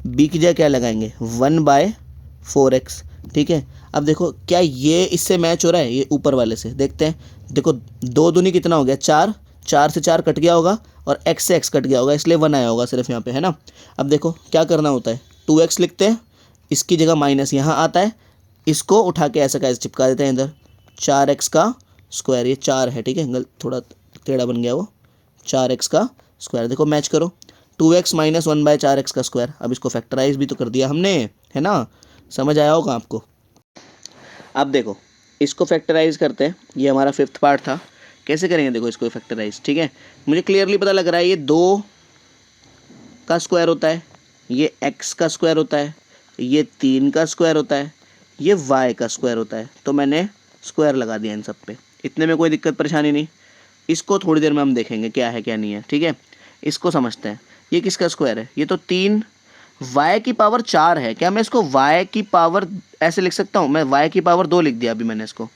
b की जगह क्या लगाएंगे 1/4x, ठीक है। अब देखो क्या ये इससे मैच हो रहा है, ये ऊपर वाले से देखते हैं। देखो 2 दूनी कितना हो गया 4, 4 से 4 कट गया होगा और x से x कट गया होगा, इसलिए 1 आया होगा सिर्फ यहाँ पे, है ना। अब देखो क्या करना होता है 2x लिखते हैं, इसकी जगह माइनस यहाँ आता है, इसको उठा के ऐसा कैसे चिपका देते हैं इधर, 4x का स्क्वायर, ये 4 है, ठीक है, थोड़ा टेढ़ा बन गया वो, 4x का स्क्वायर। देखो मैच करो 2x माइनस 1/4x का स्क्वायर। अब इसको फैक्टराइज भी तो कर दिया हमने, है ना, समझ आया होगा आपको। अब देखो इसको फैक्टराइज करते हैं, ये हमारा 5th पार्ट था। कैसे करेंगे देखो इसको फैक्टराइज, ठीक है। मुझे क्लियरली पता लग रहा है ये 2 का स्क्वायर होता है, ये x का स्क्वायर होता है, ये 3 का स्क्वायर होता है, ये y का स्क्वायर होता है। तो मैंने स्क्वायर लगा दिया इन सब पे, इतने में कोई दिक्कत परेशानी नहीं। इसको थोड़ी देर में हम देखेंगे क्या है क्या नहीं है, ठीक है। इसको समझते हैं, ये किसका स्क्वायर है, ये तो 3 y की पावर 4 है। क्या मैं इसको y की पावर ऐसे लिख सकता हूँ, मैं y की पावर 2 लिख दिया अभी मैंने इसको।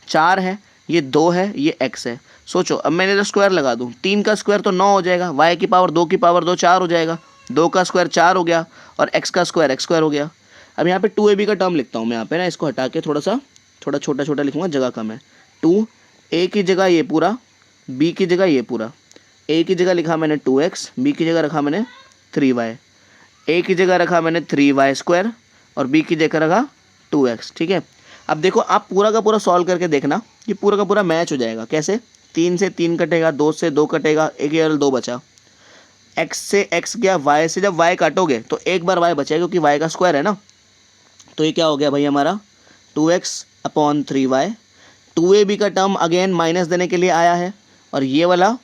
4 है, ये 2 है, ये x है। सोचो अब मैंने जो स्क्वायर लगा दूँ, 3 का स्क्वायर तो 9 हो जाएगा, y की पावर 2 की पावर 2 4 हो जाएगा, 2 का स्क्वायर 4 हो गया, और x का स्क्वायर x स्क्वायर हो गया। अब यहाँ पे 2ab का टर्म लिखता हूँ मैं यहाँ पे ना, इसको हटा के थोड़ा छोटा छोटा लिखूँगा, जगह कम है। 2a की जगह ये पूरा, b की जगह ये पूरा। a की जगह लिखा मैंने 2x, b की जगह रखा मैंने 3y, a की जगह रखा मैंने 3y स्क्वायर, और b की जगह रखा 2x, ठीक है। अब देखो आप पूरा का पूरा सॉल्व करके देखना, ये पूरा का पूरा मैच हो जाएगा। कैसे, 3 से 3 कटेगा, 2 से 2 कटेगा, 1 केवल 2 बचा। x से x गया, y से जब y काटोगे तो एक बार y बचेगा क्योंकि y का स्क्वायर है ना। तो ये क्या हो गया भाई हमारा 2x/3y। 2ab का टर्म अगेन माइनस देने के लिए आया है, और ये वाला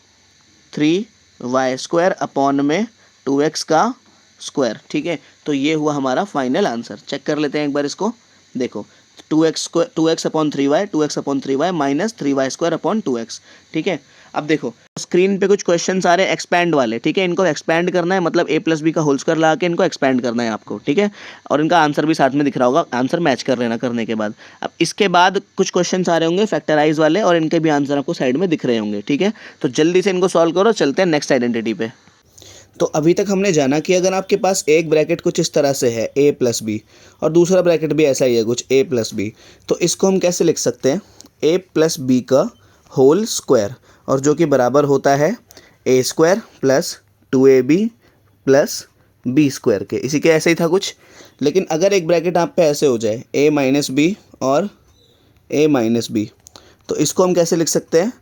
3y स्क्वायर अपॉन में 2x का स्क्वायर, ठीक है। तो ये हुआ हमारा फाइनल आंसर। चेक कर लेते हैं एक बार इसको, देखो 2x/3y 2x/3y minus 3y square upon 2x, ठीक है। अब देखो स्क्रीन पे कुछ क्वेश्चंस आ रहे हैं एक्सपैंड वाले, ठीक है। इनको एक्सपैंड करना है, मतलब a+b का होल स्क्वायर लगा के इनको एक्सपैंड करना है आपको, ठीक है। और इनका आंसर भी साथ में दिख रहा होगा, आंसर मैच कर लेना करने के बाद। अब इसके बाद कुछ क्वेश्चंस आ रहे होंगे फैक्टराइज वाले, और इनके भी आंसर आपको साइड में दिख रहे होंगे, ठीक है। तो जल्दी से इनको सॉल्व करो, चलते हैं नेक्स्ट आइडेंटिटी पे। तो अभी तक हमने जाना कि अगर आपके पास एक ब्रैकेट कुछ इस तरह से है a+b, और दूसरा ब्रैकेट भी ऐसा ही है कुछ a+b, तो इसको हम कैसे लिख सकते हैं, a+b का होल स्क्वायर, और जो कि बराबर होता है a square plus 2ab plus b square के। इसी के ऐसे ही था कुछ, लेकिन अगर एक ब्रैकेट आप पे ऐसे हो जाए a-b और a-b, तो इसको हम कैसे लिख सकते हैं,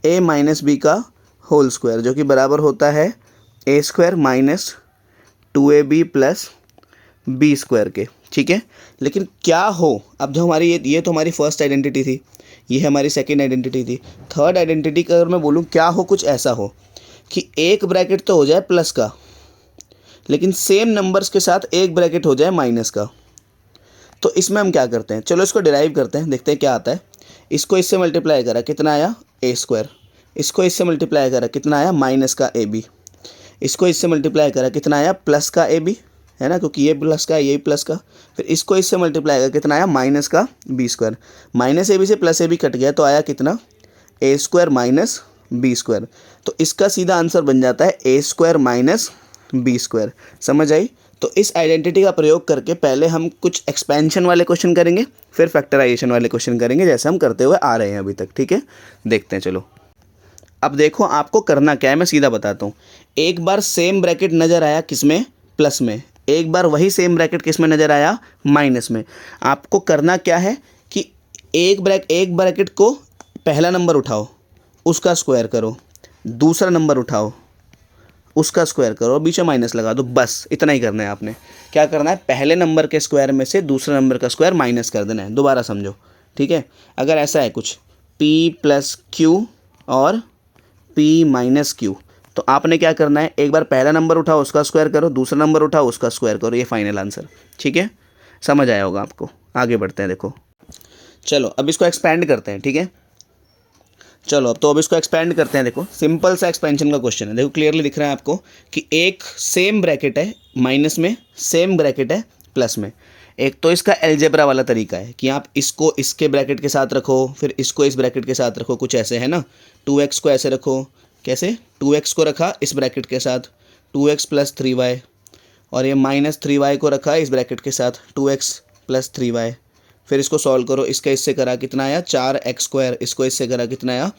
a-b का होल स्क्वायर, जो कि बराबर होता है a square minus 2ab plus b square के, ठीक है। लेकिन क्या हो, अब जो हमारी ये तो हमारी फर्स्ट आइडेंटिटी थी, ये हमारी सेकंड आइडेंटिटी थी। थर्ड आइडेंटिटी का अगर मैं बोलूँ क्या हो, कुछ ऐसा हो कि एक ब्रैकेट तो हो जाए प्लस का, लेकिन सेम नंबर्स के साथ एक ब्रैकेट हो जाए माइनस का। तो इसमें हम क्या करते हैं, चलो इसको डिराइव करते हैं, देखते हैं क्या आता है। इसको इससे मल्टीप्लाई करा कितना आया a स्क्वायर, इसको इससे मल्टीप्लाई करा कितना आया माइनस का ab, इसको इससे मल्टीप्लाई करा कितना आया प्लस का ab, है ना, क्योंकि ये प्लस का ये प्लस का। फिर इसको इससे मल्टीप्लाई करा कितना आया माइनस का b स्क्वायर, माइनस ab से प्लस ab कट गया तो आया कितना a square minus b square. तो इसका सीधा आंसर बन जाता है a square minus b square. समझ आई। तो इस आइडेंटिटी का प्रयोग करके पहले हम कुछ एक्सपेंशन वाले क्वेश्चन करेंगे, फिर फैक्टराइजेशन वाले क्वेश्चन करेंगे, जैसे हम करते हुए आ रहे हैं अभी तक, ठीक है। देखते हैं चलो। अब देखो आपको करना क्या है, मैं सीधा बताता हूँ। एक बार सेम ब्रैकेट नज़र आया किसमें, प्लस में, एक बार वही सेम ब्रैकेट किसमें नज़र आया, माइनस में। आपको करना क्या है कि एक ब्रैकेट को पहला नंबर उठाओ, उसका स्क्वायर करो, दूसरा नंबर उठाओ, उसका स्क्वायर करो, बीच में माइनस लगा दो, बस इतना ही करना है आपने। क्या करना है, पहले नंबर के स्क्वायर में से दूसरे नंबर का स्क्वायर माइनस कर देना है। दोबारा समझो, ठीक है। अगर ऐसा है कुछ p प्लस क्यू और p माइनस क्यू, तो आपने क्या करना है, एक बार पहला नंबर उठाओ उसका स्क्वायर करो, दूसरा नंबर उठाओ उसका स्क्वायर करो, ये फाइनल आंसर, ठीक है। समझ आया होगा आपको। आगे बढ़ते हैं। देखो चलो अब इसको एक्सपेंड करते हैं, ठीक है। चलो अब इसको एक्सपेंड करते हैं। देखो सिंपल सा एक्सपेंशन का क्वेश्चन है। देखो क्लियरली दिख रहा है आपको कि एक सेम ब्रैकेट है माइनस में, सेम ब्रैकेट है प्लस में। एक तो इसका अलजेब्रा वाला तरीका है कि आप इसको इसके ब्रैकेट के साथ रखो, फिर इसको इस ब्रैकेट के साथ रखो, कुछ ऐसे है ना। 2x को ऐसे रखो, कैसे 2x को रखा इस ब्रैकेट के साथ 2x प्लस 3y, और ये माइनस 3y को रखा इस ब्रैकेट के साथ 2x प्लस 3y। फिर इसको सॉल्व करो, इसका इससे करा कितना आया 4x स्क्वायर, इसको इससे करा कितना आया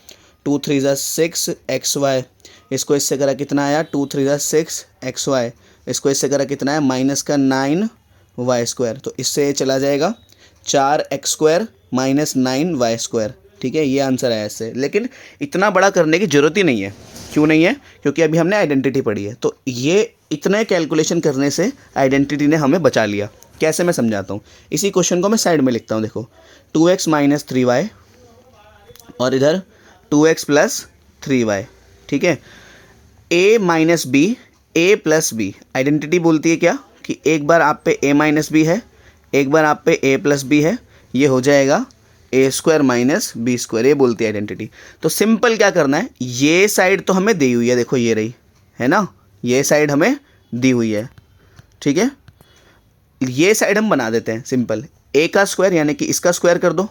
2 3 ज़ा 6xy, इसको इससे करा कितना आया 2 3 ज़ा 6xy, इसको इससे करा कितना है माइनस का 9y स्क्वायर। तो इससे चला जाएगा 4x square minus 9y square, ठीक है। ये आंसर है इससे, लेकिन इतना बड़ा करने की ज़रूरत ही नहीं है, क्यों नहीं है? क्योंकि अभी हमने आइडेंटिटी पढ़ी है। तो ये इतने कैलकुलेशन करने से आइडेंटिटी ने हमें बचा लिया। कैसे, मैं समझाता हूँ। इसी क्वेश्चन को मैं साइड में लिखता हूँ। देखो 2x माइनस 3y और इधर 2x प्लस 3y, ठीक है। a minus B, A plus B, identity बोलती है क्या कि एक बार आप पे a माइनस बी है, एक बार आप पे a प्लस बी है, ये हो जाएगा ए स्क्वायर माइनस बी स्क्वायर, ये बोलती है आइडेंटिटी। तो सिंपल क्या करना है, ये साइड तो हमें दी हुई है, देखो ये रही है ना, ये साइड हमें दी हुई है, ठीक है। ये साइड हम बना देते हैं सिंपल, a का स्क्वायर यानी कि इसका स्क्वायर कर दो,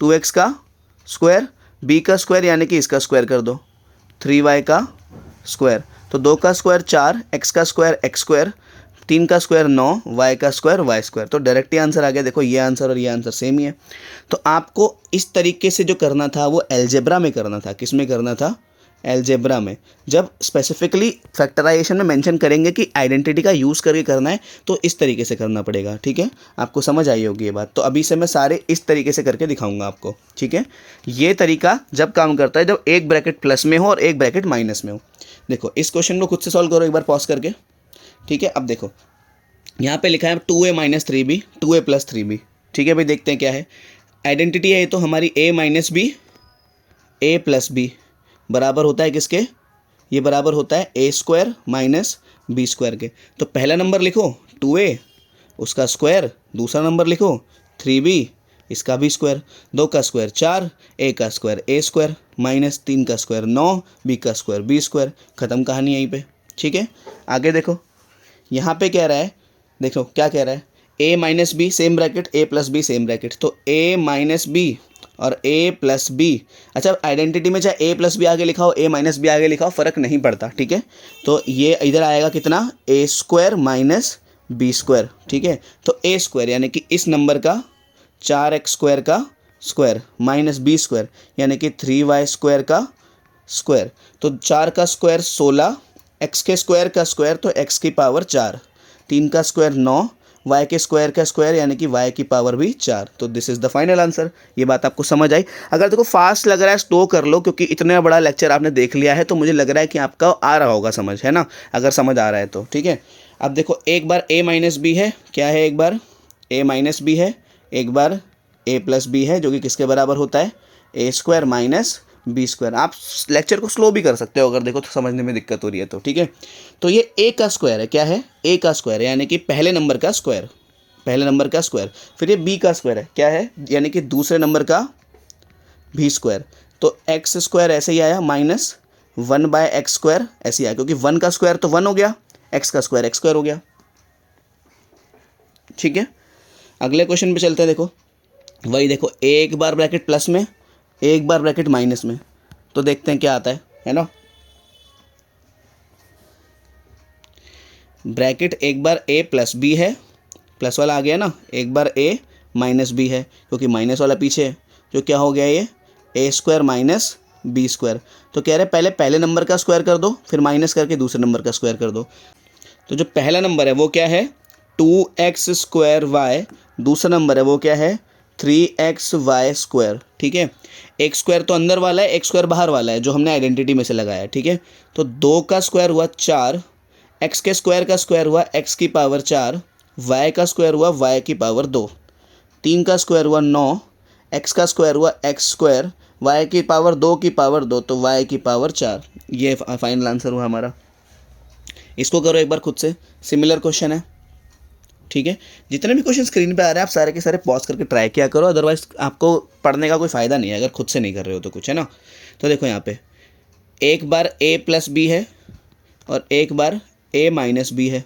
2x का स्क्वायर, b का स्क्वायर यानी कि इसका स्क्वायर कर दो, 3y का स्क्वायर। तो 2 का स्क्वायर 4, x का स्क्वायर x स्क्वायर, 3 का स्क्वायर 9, y का स्क्वायर y स्क्वायर। तो डायरेक्ट ही आंसर आ गया। देखो ये आंसर और ये आंसर सेम ही है। तो आपको इस तरीके से जो करना था वो अलजेब्रा में करना था। किस में करना था? अलजेब्रा में। जब स्पेसिफिकली फैक्टराइजेशन में मेंशन करेंगे कि आइडेंटिटी का यूज़ करके करना है तो इस तरीके से करना पड़ेगा, ठीक है। आपको समझ आई होगी ये बात। तो अभी से मैं सारे इस तरीके से करके दिखाऊंगा आपको, ठीक है। ये तरीका जब काम करता है जब एक ब्रैकेट प्लस में हो और एक ब्रैकेट माइनस में हो। देखो इस क्वेश्चन को खुद से सॉल्व करो एक बार पॉज करके, ठीक है। अब देखो यहाँ पे लिखा है 2a minus 3b 2a plus 3b, ठीक है भाई। देखते हैं क्या है। आइडेंटिटी है ये तो हमारी a minus B A plus B बराबर होता है किसके? ये बराबर होता है A square minus B square के। तो पहला नंबर लिखो 2a उसका स्क्वायर, दूसरा नंबर लिखो 3b इसका भी स्क्वायर, 2 का स्क्वायर 4, a का स्क्वायर a स्क्वायर माइनस 3 का स्क्वायर 9, b का स्क्वायर b स्क्वायर। ख़त्म कहानी यहीं पे, ठीक है। आगे देखो यहाँ पे कह रहा है, देखो क्या कह रहा है, a minus B same bracket a plus B same bracket. तो a माइनस बी और a प्लस बी, अच्छा आइडेंटिटी में चाहे a प्लस बी आगे लिखा हो a माइनस बी आगे लिखा हो फ़र्क नहीं पड़ता, ठीक है। तो ये इधर आएगा कितना, a square minus B square, ठीक है। तो a स्क्वायर यानी कि इस नंबर का 4x स्क्वायर का स्क्वायर माइनस बी स्क्वायर यानी कि 3y स्क्वायर का स्क्वायर। तो 4 का स्क्वायर 16, x के स्क्वायर का स्क्वायर तो x की पावर 4, 3 का स्क्वायर 9, y के स्क्वायर का स्क्वायर यानी कि y की पावर भी 4। तो this is the final answer. ये बात आपको समझ आई? अगर देखो फास्ट लग रहा है स्लो कर लो, क्योंकि इतना बड़ा लेक्चर आपने देख लिया है तो मुझे लग रहा है कि आपका आ रहा होगा समझ, है ना। अगर समझ आ रहा है तो ठीक है। अब देखो एक बार a माइनस बी है, क्या है, एक बार a माइनस बी है, एक बार a प्लस बी है, जो कि किसके बराबर होता है, a square minus B square. आप लेक्चर को स्लो भी कर सकते हो अगर देखो तो समझने में दिक्कत हो रही है तो, ठीक है। तो ये a का स्क्वायर है, क्या है, a का स्क्वायर है यानी कि पहले नंबर का स्क्वायर, पहले नंबर का स्क्वायर। फिर ये b का स्क्वायर है, क्या है, यानी कि दूसरे नंबर का भी स्क्वायर। तो एक्स स्क्वायर ऐसे ही आया माइनस 1/x स्क्वायर ऐसे ही आया, क्योंकि 1 का स्क्वायर तो 1 हो गया, x का स्क्वायर x स्क्वायर हो गया, ठीक है। अगले क्वेश्चन पे चलते हैं। देखो वही देखो, एक बार ब्रैकेट प्लस में, एक बार ब्रैकेट माइनस में। तो देखते हैं क्या आता है ना। ब्रैकेट एक बार a प्लस बी है, प्लस वाला आ गया ना, एक बार a माइनस बी है क्योंकि माइनस वाला पीछे है, जो क्या हो गया ये a square minus B square. तो कह रहे हैं पहले नंबर का स्क्वायर कर दो, फिर माइनस करके दूसरे नंबर का स्क्वायर कर दो। तो जो पहला नंबर है वो क्या है 2x स्क्वायर y, दूसरा नंबर है वो क्या है 3xy स्क्वायर, ठीक है। एक स्क्वायर तो अंदर वाला है, एक स्क्वायर बाहर वाला है जो हमने आइडेंटिटी में से लगाया है, ठीक है। तो 2 का स्क्वायर हुआ 4, x के स्क्वायर का स्क्वायर हुआ x की पावर 4, y का स्क्वायर हुआ y की पावर 2, 3 का स्क्वायर हुआ 9, x का स्क्वायर हुआ x स्क्वायर, y की पावर 2 की पावर 2 तो y की पावर 4। ये फाइनल आंसर हुआ हमारा। इसको करो एक बार खुद से, सिमिलर क्वेश्चन है, ठीक है। जितने भी क्वेश्चन स्क्रीन पे आ रहे हैं आप सारे के सारे पॉज करके ट्राई किया करो, अदरवाइज आपको पढ़ने का कोई फ़ायदा नहीं है अगर खुद से नहीं कर रहे हो तो कुछ, है ना। तो देखो यहाँ पे एक बार a प्लस बी है और एक बार a माइनस बी है।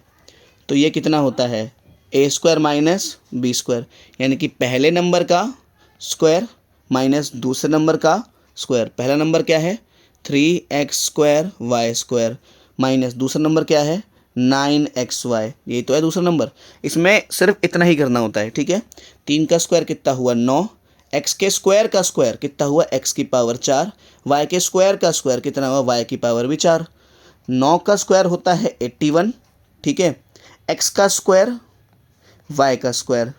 तो ये कितना होता है a square minus B square, यानी कि पहले नंबर का स्क्वायर माइनस दूसरे नंबर का स्क्वायर। पहला नंबर क्या है 3x square y square minus दूसरा नंबर क्या है 9xy, ये तो है दूसरा नंबर। इसमें सिर्फ इतना ही करना होता है, ठीक है। 3 का स्क्वायर कितना हुआ 9, x के स्क्वायर का स्क्वायर कितना हुआ x की पावर 4, y के स्क्वायर का स्क्वायर कितना हुआ y की पावर भी 4। 9 का स्क्वायर होता है 81, ठीक है। x का स्क्वायर y का स्क्वायर,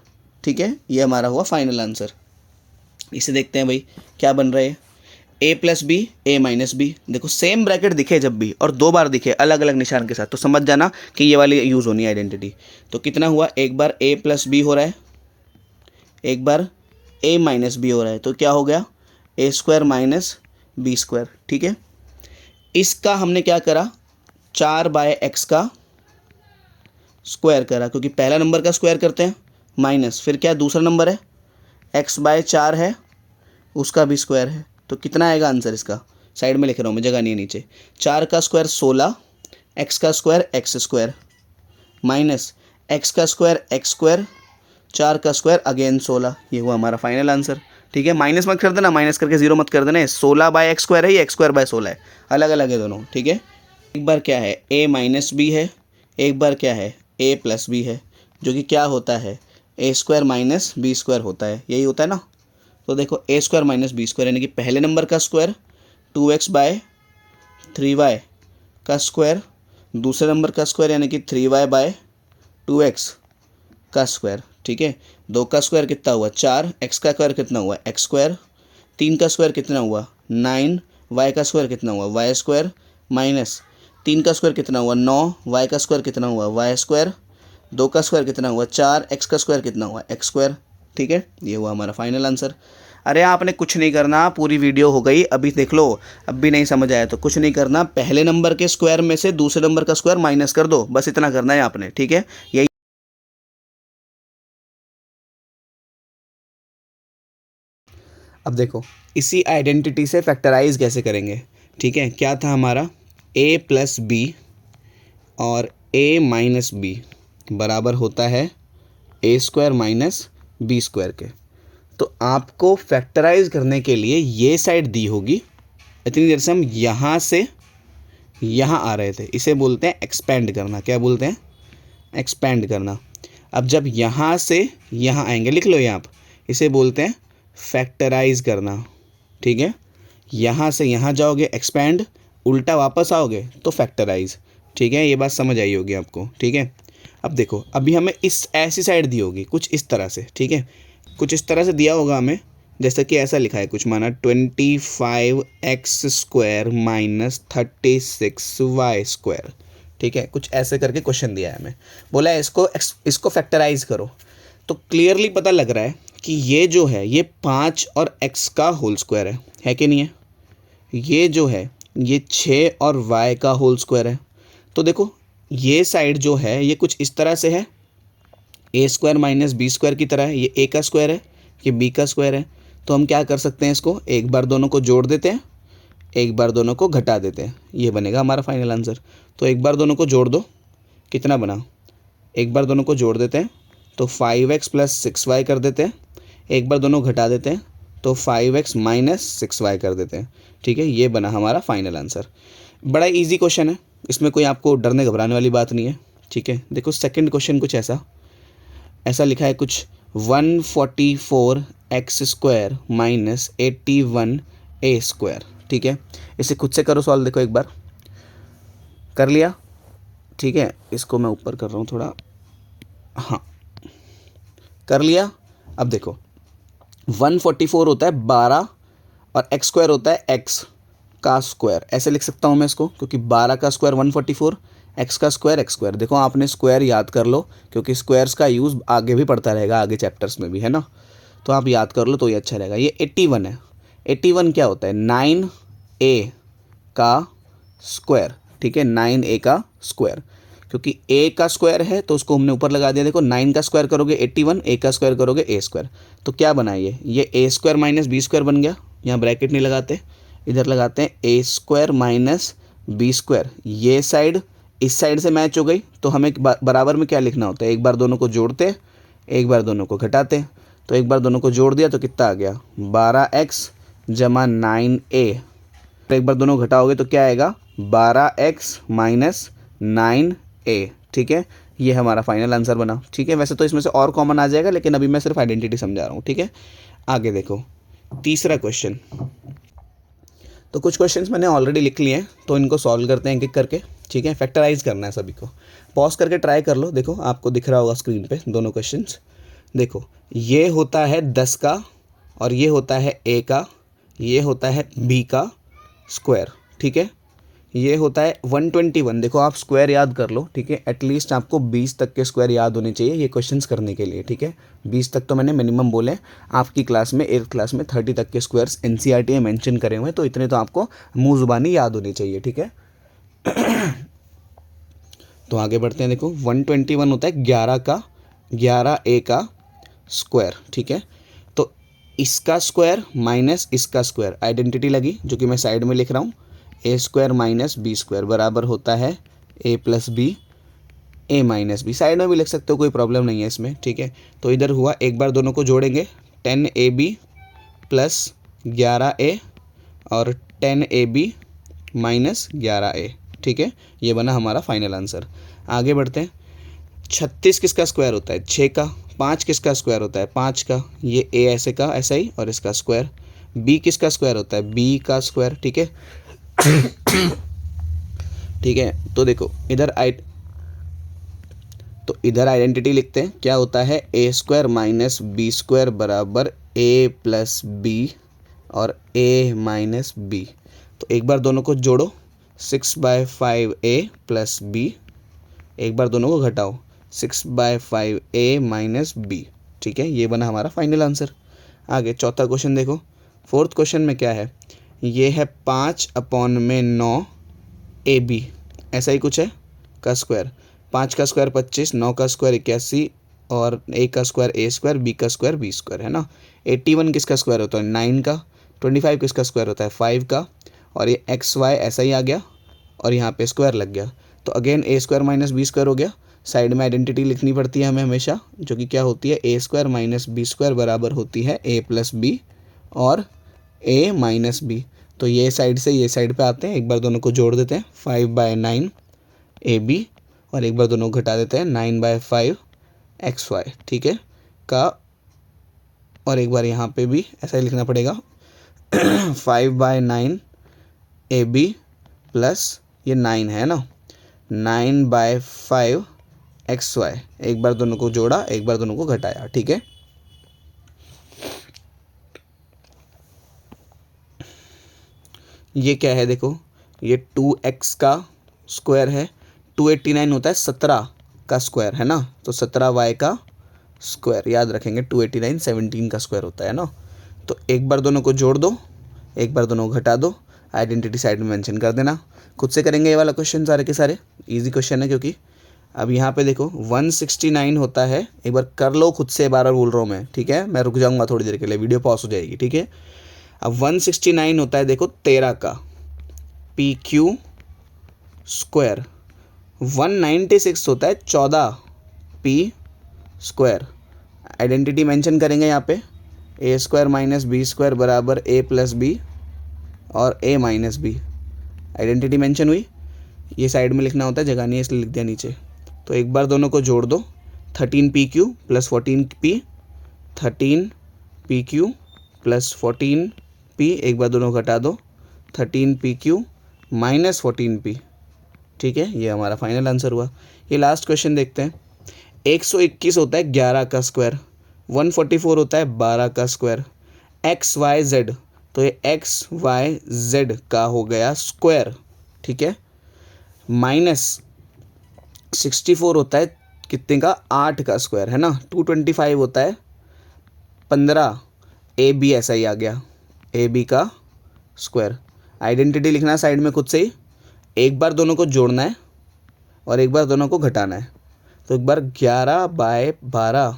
ठीक है। ये हमारा हुआ फाइनल आंसर। इसे देखते हैं भाई क्या बन रहा है। ए प्लस बी ए माइनस बी। देखो सेम ब्रैकेट दिखे जब भी और दो बार दिखे अलग अलग निशान के साथ तो समझ जाना कि ये वाली यूज़ होनी है आइडेंटिटी। तो कितना हुआ, एक बार ए प्लस बी हो रहा है, एक बार ए माइनस बी हो रहा है, तो क्या हो गया, ए स्क्वायर माइनस बी स्क्वायर। ठीक है, इसका हमने क्या करा, 4/x का स्क्वायर करा, क्योंकि पहला नंबर का स्क्वायर करते हैं माइनस, फिर क्या दूसरा नंबर है x/4 है, उसका भी स्क्वायर है। तो कितना आएगा आंसर इसका, साइड में लिख रहा हूँ मैं, जगह नहीं है नीचे। 4 का स्क्वायर 16, x का square x square minus x का स्क्वायर x स्क्वायर, 4 का स्क्वायर अगेन 16। ये हुआ हमारा फाइनल आंसर। ठीक है, माइनस मत कर देना, माइनस करके जीरो मत कर देना। 16/x स्क्वायर है, ये x स्क्वायर बाय 16 है, अलग अलग है दोनों। ठीक है, एक बार क्या है a माइनस बी है, एक बार क्या है a प्लस बी है, जो कि क्या होता है A square minus B square होता है, यही होता है ना। तो देखो ए स्क्वायर माइनस बी स्क्वायर यानी कि पहले नंबर का स्क्वायर 2x/3y का स्क्वायर, दूसरे नंबर का स्क्वायर यानी कि 3y/2x का स्क्वायर। ठीक है, 2 का स्क्वायर कितना हुआ 4, x का स्क्वायर कितना हुआ x स्क्वायर, 3 का स्क्वायर कितना हुआ 9, y का स्क्वायर कितना हुआ y स्क्वायर माइनस 3 का स्क्वायर कितना हुआ 9, y का स्क्वायर कितना हुआ y स्क्वायर, 2 का स्क्वायर कितना हुआ 4, x का स्क्वायर कितना हुआ x स्क्वायर। ठीक है, ये हुआ हमारा फाइनल आंसर। अरे आपने कुछ नहीं करना, पूरी वीडियो हो गई, अभी देख लो। अब भी नहीं समझ आया तो कुछ नहीं करना, पहले नंबर के स्क्वायर में से दूसरे नंबर का स्क्वायर माइनस कर दो, बस इतना करना है आपने। ठीक है, यही। अब देखो इसी आइडेंटिटी से फैक्टराइज कैसे करेंगे। ठीक है, क्या था हमारा a प्लस बी और a माइनस बी बराबर होता है A square minus B square के। तो आपको फैक्टराइज करने के लिए ये साइड दी होगी, इतनी देर से हम यहाँ से यहाँ आ रहे थे, इसे बोलते हैं एक्सपेंड करना। क्या बोलते हैं, एक्सपेंड करना। अब जब यहाँ से यहाँ आएंगे, लिख लो ये आप, इसे बोलते हैं फैक्टराइज करना। ठीक है, यहाँ से यहाँ जाओगे एक्सपेंड, उल्टा वापस आओगे तो फैक्टराइज। ठीक है, ये बात समझ आई होगी आपको। ठीक है, अब देखो अभी हमें इस ऐसी साइड दी होगी कुछ इस तरह से। ठीक है, कुछ इस तरह से दिया होगा हमें, जैसा कि ऐसा लिखा है कुछ, माना 25x square minus 36y square. ठीक है, कुछ ऐसे करके क्वेश्चन दिया है हमें, बोला है इसको फैक्टराइज करो। तो क्लियरली पता लग रहा है कि ये जो है ये 5 और x का होल स्क्वायर है कि नहीं है। ये जो है ये 6 और y का होल स्क्वायर है। तो देखो ये साइड जो है ये कुछ इस तरह से है, A square minus B square की तरह है। ये ए का स्क्वायर है, ये बी का स्क्वायर है। तो हम क्या कर सकते हैं, इसको एक बार दोनों को जोड़ देते हैं, एक बार दोनों को घटा देते हैं, ये बनेगा हमारा फाइनल आंसर। तो एक बार दोनों को जोड़ दो, कितना बना, एक बार दोनों को जोड़ देते हैं तो 5x प्लस 6y कर देते हैं, एक बार दोनों घटा देते हैं तो 5x माइनस 6y कर देते हैं। ठीक है, ये बना हमारा फाइनल आंसर। बड़ा इजी क्वेश्चन है, इसमें कोई आपको डरने घबराने वाली बात नहीं है। ठीक है, देखो सेकंड क्वेश्चन कुछ ऐसा लिखा है कुछ 144x square minus 81a square. ठीक है, इसे खुद से करो सॉल्व, देखो एक बार कर लिया। ठीक है, इसको मैं ऊपर कर रहा हूँ थोड़ा, हाँ कर लिया। अब देखो 144 होता है 12 और x स्क्वायर होता है x का स्क्वायर, ऐसे लिख सकता हूँ मैं इसको, क्योंकि 12 का स्क्वायर 144, x का स्क्वायर x स्क्वायर। देखो आपने स्क्वायर याद कर लो, क्योंकि स्क्वायर्स का यूज़ आगे भी पड़ता रहेगा, आगे चैप्टर्स में भी, है ना। तो आप याद कर लो तो ये अच्छा रहेगा। ये 81 है, 81 क्या होता है 9a का स्क्वायर। ठीक है, 9a का स्क्वायर, क्योंकि a का स्क्वायर है तो उसको हमने ऊपर लगा दिया। देखो 9 का स्क्वायर करोगे 81, a का स्क्वायर करोगे a स्क्वायर, तो क्या बना ये a square minus B square बन गया। यहाँ ब्रैकेट नहीं लगाते, इधर लगाते हैं a square minus B square. ये साइड इस साइड से मैच हो गई, तो हमें बराबर में क्या लिखना होता है, एक बार दोनों को जोड़ते, एक बार दोनों को घटाते। तो एक बार दोनों को जोड़ दिया तो कितना आ गया 12x जमा 9a, तो एक बार दोनों घटाओगे तो क्या आएगा 12x माइनस 9a। ठीक है, ये हमारा फाइनल आंसर बना। ठीक है, वैसे तो इसमें से और कॉमन आ जाएगा, लेकिन अभी मैं सिर्फ आइडेंटिटी समझा रहा हूँ। ठीक है, आगे देखो तीसरा क्वेश्चन। तो कुछ क्वेश्चंस मैंने ऑलरेडी लिख लिए हैं, तो इनको सॉल्व करते हैं एक एक करके। ठीक है, फैक्टराइज करना है सभी को, पॉज करके ट्राई कर लो। देखो आपको दिख रहा होगा स्क्रीन पे दोनों क्वेश्चंस। देखो ये होता है 10 का और ये होता है a का ये होता है b का स्क्वायर, ठीक है। ये होता है 121। देखो आप स्क्वायर याद कर लो, ठीक है। एटलीस्ट आपको 20 तक के स्क्वायर याद होने चाहिए ये क्वेश्चंस करने के लिए, ठीक है। 20 तक तो मैंने मिनिमम बोले। आपकी क्लास में 8th क्लास में 30 तक के स्क्वायर्स एनसीईआरटी में मेंशन करे हुए हैं, तो इतने तो आपको मुंह जुबानी याद होनी चाहिए, ठीक है। तो आगे बढ़ते हैं। देखो 121 होता है 11 का स्क्वायर, ठीक है। तो इसका स्क्वायर माइनस इसका स्क्वायर आइडेंटिटी लगी, जो कि मैं साइड में लिख रहा हूँ। ए स्क्वायर माइनस बी स्क्वायर बराबर होता है ए प्लस बी, ए माइनस बी। साइड में भी लिख सकते हो, कोई प्रॉब्लम नहीं है इसमें, ठीक है। तो इधर हुआ, एक बार दोनों को जोड़ेंगे, 10ab प्लस 11a और 10ab माइनस 11a, ठीक है। ये बना हमारा फाइनल आंसर। आगे बढ़ते हैं। 36 किसका स्क्वायर होता है? 6 का। 5 किसका स्क्वायर होता है? 5 का। ये ए ऐसे का ऐसा ही और इसका स्क्वायर। बी किसका स्क्वायर होता है? बी का स्क्वायर, ठीक है। ठीक है, तो देखो इधर आइडेंटिटी लिखते हैं। क्या होता है? A square minus B square बराबर ए प्लस बी और ए माइनस बी। तो एक बार दोनों को जोड़ो, 6/5a प्लस बी। एक बार दोनों को घटाओ, 6/5a माइनस बी, ठीक है। ये बना हमारा फाइनल आंसर। आगे चौथा क्वेश्चन देखो। फोर्थ क्वेश्चन में क्या है? ये है 5/9 ab, ऐसा ही कुछ है, का स्क्वायर। 5 का स्क्वायर 25, 9 का स्क्वायर 81 और a का स्क्वायर a स्क्वायर, b का स्क्वायर b स्क्वायर, है ना। 81 किसका स्क्वायर होता है? 9 का। 25 किसका स्क्वायर होता है? 5 का। और ये एक्स वाई ऐसा ही आ गया और यहाँ पे स्क्वायर लग गया। तो अगेन ए स्क्वायर माइनस बी स्क्वायर हो गया। साइड में आइडेंटिटी लिखनी पड़ती है हमें हमेशा, जो कि क्या होती है? A square minus B square बराबर होती है ए प्लस बी और ए माइनस बी। तो ये साइड से ये साइड पे आते हैं, एक बार दोनों को जोड़ देते हैं, 5/9 ए बी और एक बार दोनों को घटा देते हैं, 9/5 एक्स वाई, ठीक है, का। और एक बार यहाँ पे भी ऐसा ही लिखना पड़ेगा, 5/9 ए बी प्लस ये 9 है ना, 9/5 एक्स वाई। एक बार दोनों को जोड़ा, एक बार दोनों को घटाया, ठीक है। ये क्या है? देखो ये 2x का स्क्वायर है। 289 होता है 17 का स्क्वायर, है ना। तो 17y का स्क्वायर याद रखेंगे। 289 17 का स्क्वायर होता है ना। तो एक बार दोनों को जोड़ दो, एक बार दोनों को घटा दो, आइडेंटिटी साइड में मेंशन कर देना। खुद से करेंगे ये वाला क्वेश्चन सारे के सारे, इजी क्वेश्चन है क्योंकि। अब यहाँ पे देखो 169 होता है, एक बार कर लो खुद से, बार बार बोल रहा हूँ मैं, ठीक है। मैं रुक जाऊँगा थोड़ी देर के लिए, वीडियो पॉज हो जाएगी, ठीक है। अब 169 होता है देखो 13 का पी क्यू स्क्वायर। 196 होता है 14 पी स्क्वायर। आइडेंटिटी मेंशन करेंगे यहाँ पे, ए स्क्वायर माइनस बी स्क्वायर बराबर ए प्लस बी और ए माइनस बी। आइडेंटिटी मेंशन हुई। ये साइड में लिखना होता है, जगह नहीं है इसलिए लिख दिया नीचे। तो एक बार दोनों को जोड़ दो, 13 P Q plus 14 P, 13 P Q plus 14 P. एक बार दोनों घटा दो, 13 पी क्यू माइनस 14 पी, ठीक है। ये हमारा फाइनल आंसर हुआ। ये लास्ट क्वेश्चन देखते हैं। 121 होता है 11 का स्क्वायर। 144 होता है 12 का स्क्वायर। एक्स वाई जेड, तो ये एक्स वाई जेड का हो गया स्क्वायर, ठीक है। माइनस 64 होता है कितने का? 8 का स्क्वायर, है ना। 225 होता है 15 ए बी, ऐसा ही आ गया, ए बी का स्क्वायर। आइडेंटिटी लिखना साइड में खुद से ही। एक बार दोनों को जोड़ना है और एक बार दोनों को घटाना है। तो एक बार 11/12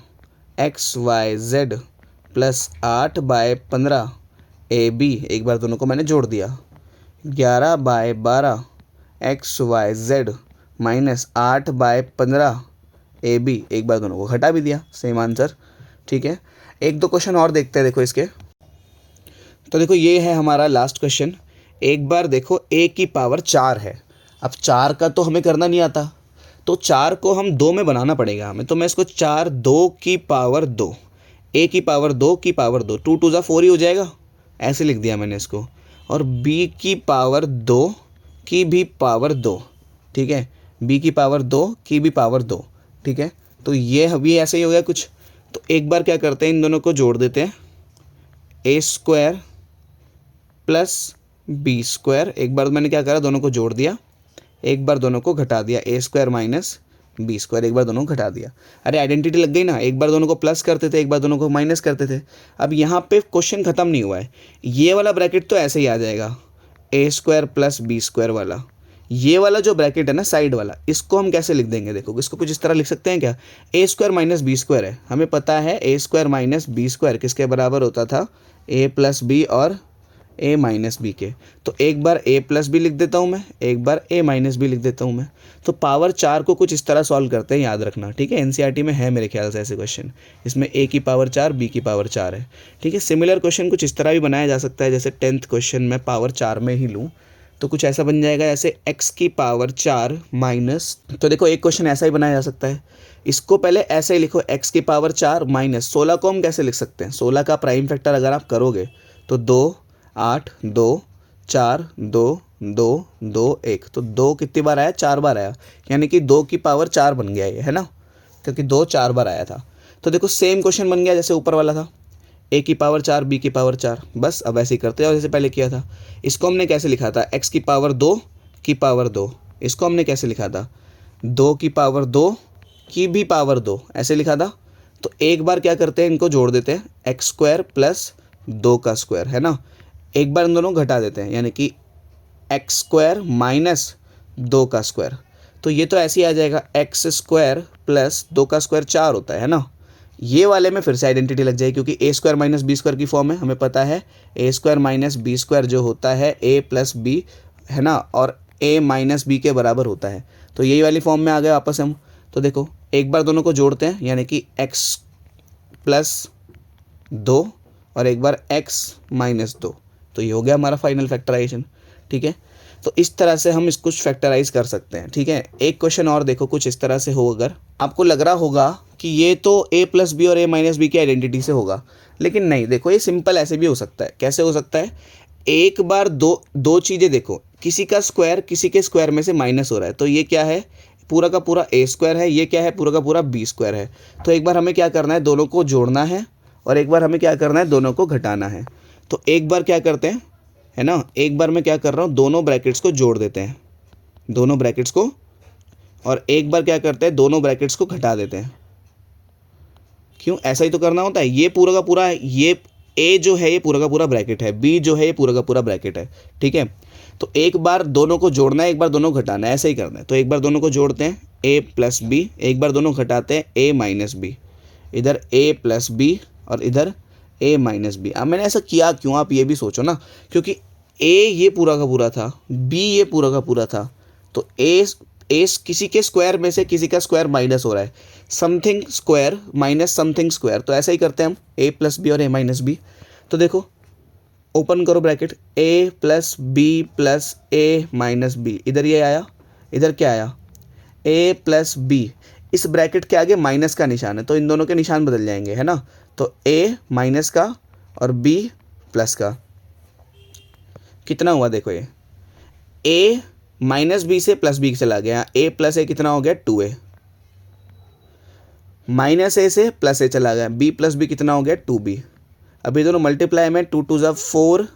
X Y Z plus 8/15 A B, एक बार दोनों को मैंने जोड़ दिया, 11/12 X Y Z minus 8/15 A B, एक बार दोनों को घटा भी दिया, सेम आंसर, ठीक है। एक दो क्वेश्चन और देखते हैं देखो इसके। तो देखो ये है हमारा लास्ट क्वेश्चन। एक बार देखो ए की पावर 4 है। अब 4 का तो हमें करना नहीं आता, तो 4 को हम 2 में बनाना पड़ेगा हमें। तो मैं इसको 4 2 की पावर 2, ए की पावर 2 की पावर 2, 2 2 4 ही हो जाएगा, ऐसे लिख दिया मैंने इसको। और बी की पावर 2 की भी पावर 2, ठीक है, बी की पावर 2 की भी पावर 2, ठीक है। तो ये अभी ऐसे ही हो गया कुछ। तो एक बार क्या करते हैं, इन दोनों को जोड़ देते हैं, ए स्क्वायर प्लस बी स्क्वायर, एक बार मैंने क्या करा, दोनों को जोड़ दिया, एक बार दोनों को घटा दिया, ए स्क्वायर माइनस बी स्क्वायर, एक बार दोनों को घटा दिया। अरे आइडेंटिटी लग गई ना, एक बार दोनों को प्लस करते थे, एक बार दोनों को माइनस करते थे। अब यहाँ पे क्वेश्चन ख़त्म नहीं हुआ है, ये वाला ब्रैकेट तो ऐसे ही आ जाएगा, ए स्क्वायर प्लस बी स्क्वायर वाला। ये वाला जो ब्रैकेट है ना साइड वाला, इसको हम कैसे लिख देंगे, देखो इसको कुछ इस तरह लिख सकते हैं क्या, ए स्क्वायर माइनस बी स्क्वायर है, हमें पता है A square minus B square किसके बराबर होता था, ए प्लस बी और ए माइनस बी के। तो एक बार ए प्लस बी लिख देता हूँ मैं, एक बार ए माइनस बी लिख देता हूँ मैं। तो पावर 4 को कुछ इस तरह सॉल्व करते हैं, याद रखना, ठीक है। एनसीईआरटी में है मेरे ख्याल से ऐसे क्वेश्चन, इसमें ए की पावर 4 बी की पावर 4 है, ठीक है। सिमिलर क्वेश्चन कुछ इस तरह भी बनाया जा सकता है, जैसे 10th क्वेश्चन में पावर 4 में ही लूँ तो कुछ ऐसा बन जाएगा जैसे x की पावर 4 माइनस, तो देखो एक क्वेश्चन ऐसा ही बनाया जा सकता है, इसको पहले ऐसे ही लिखो, x की पावर 4 माइनस 16 को हम कैसे लिख सकते हैं, 16 का प्राइम फैक्टर अगर आप करोगे तो 2 8 2 4 2 2 2 1, तो 2 कितनी बार आया, 4 बार आया, यानी कि 2 की पावर 4 बन गया ये, है ना, क्योंकि 2 4 बार आया था। तो देखो सेम क्वेश्चन बन गया जैसे ऊपर वाला था, ए की पावर 4 बी की पावर 4, बस अब ऐसे ही करते हैं और जैसे पहले किया था। इसको हमने कैसे लिखा था, x की पावर 2 की पावर 2, इसको हमने कैसे लिखा था, 2 की पावर 2 की भी पावर 2, ऐसे लिखा था। तो एक बार क्या करते हैं, इनको जोड़ देते हैं, एक्स स्क्वायर प्लस 2 का स्क्वायर, है ना, एक बार इन दोनों को घटा देते हैं, यानी कि एक्स स्क्वायर माइनस 2 का स्क्वायर। तो ये तो ऐसे ही आ जाएगा, एक्स स्क्वायर प्लस 2 का स्क्वायर 4 होता है ना। ये वाले में फिर से आइडेंटिटी लग जाएगी, क्योंकि ए स्क्वायर माइनस बी स्क्वायर की फॉर्म है, हमें पता है A square minus B square जो होता है ए प्लस बी, है ना, और ए माइनस बी के बराबर होता है। तो यही वाली फॉर्म में आ गए वापस हम। तो देखो एक बार दोनों को जोड़ते हैं, यानी कि एक्स प्लस 2 और एक बार एक्स माइनस 2, तो ये हो गया हमारा फाइनल फैक्टराइजेशन, ठीक है। तो इस तरह से हम इसको फैक्टराइज कर सकते हैं, ठीक है। एक क्वेश्चन और देखो कुछ इस तरह से हो, अगर आपको लग रहा होगा कि ये तो ए प्लस बी और ए माइनस बी की आइडेंटिटी से होगा, लेकिन नहीं, देखो ये सिंपल ऐसे भी हो सकता है। कैसे हो सकता है, एक बार दो चीज़ें देखो, किसी का स्क्वायर किसी के स्क्वायर में से माइनस हो रहा है, तो ये क्या है, पूरा का पूरा ए स्क्वायर है, ये क्या है, पूरा का पूरा बी स्क्वायर है। तो एक बार हमें क्या करना है, दोनों को जोड़ना है, और एक बार हमें क्या करना है, दोनों को घटाना है। तो एक बार क्या करते हैं, है ना, एक बार मैं क्या कर रहा हूँ, दोनों ब्रैकेट्स को जोड़ देते हैं, दोनों ब्रैकेट्स को, और एक बार क्या करते हैं, दोनों ब्रैकेट्स को घटा देते हैं। क्यों, ऐसा ही तो करना होता है। ये पूरा का पूरा, ये ए जो है ये पूरा का पूरा ब्रैकेट है, बी जो है ये पूरा का पूरा ब्रैकेट है, ठीक है। तो एक बार दोनों को जोड़ना है, एक बार दोनों को घटाना है, ऐसा ही करना है। तो एक बार दोनों को जोड़ते हैं ए प्लस बी, एक बार दोनों घटाते हैं ए माइनस बी, इधर ए प्लस बी और इधर ए माइनस बी। अब मैंने ऐसा किया क्यों, आप ये भी सोचो ना, क्योंकि ए ये पूरा का पूरा था, बी ये पूरा का पूरा था, तो ए किसी के स्क्वायर में से किसी का स्क्वायर माइनस हो रहा है, something square minus something square, तो ऐसा ही करते हैं हम, ए प्लस बी और ए माइनस बी। तो देखो ओपन करो ब्रैकेट, ए प्लस ए माइनस बी, इधर ये आया, इधर क्या आया, ए प्लस बी, इस ब्रैकेट के आगे माइनस का निशान है, तो इन दोनों के निशान बदल जाएंगे, है ना। तो ए माइनस का और बी प्लस का, कितना हुआ देखो, ये ए माइनस बी से प्लस बी चला गया, ए प्लस ए कितना हो गया, 2a, माइनस ए से प्लस ए चला गया, बी प्लस बी कितना हो गया, 2b। अभी दोनों मल्टीप्लाई में 2 2 4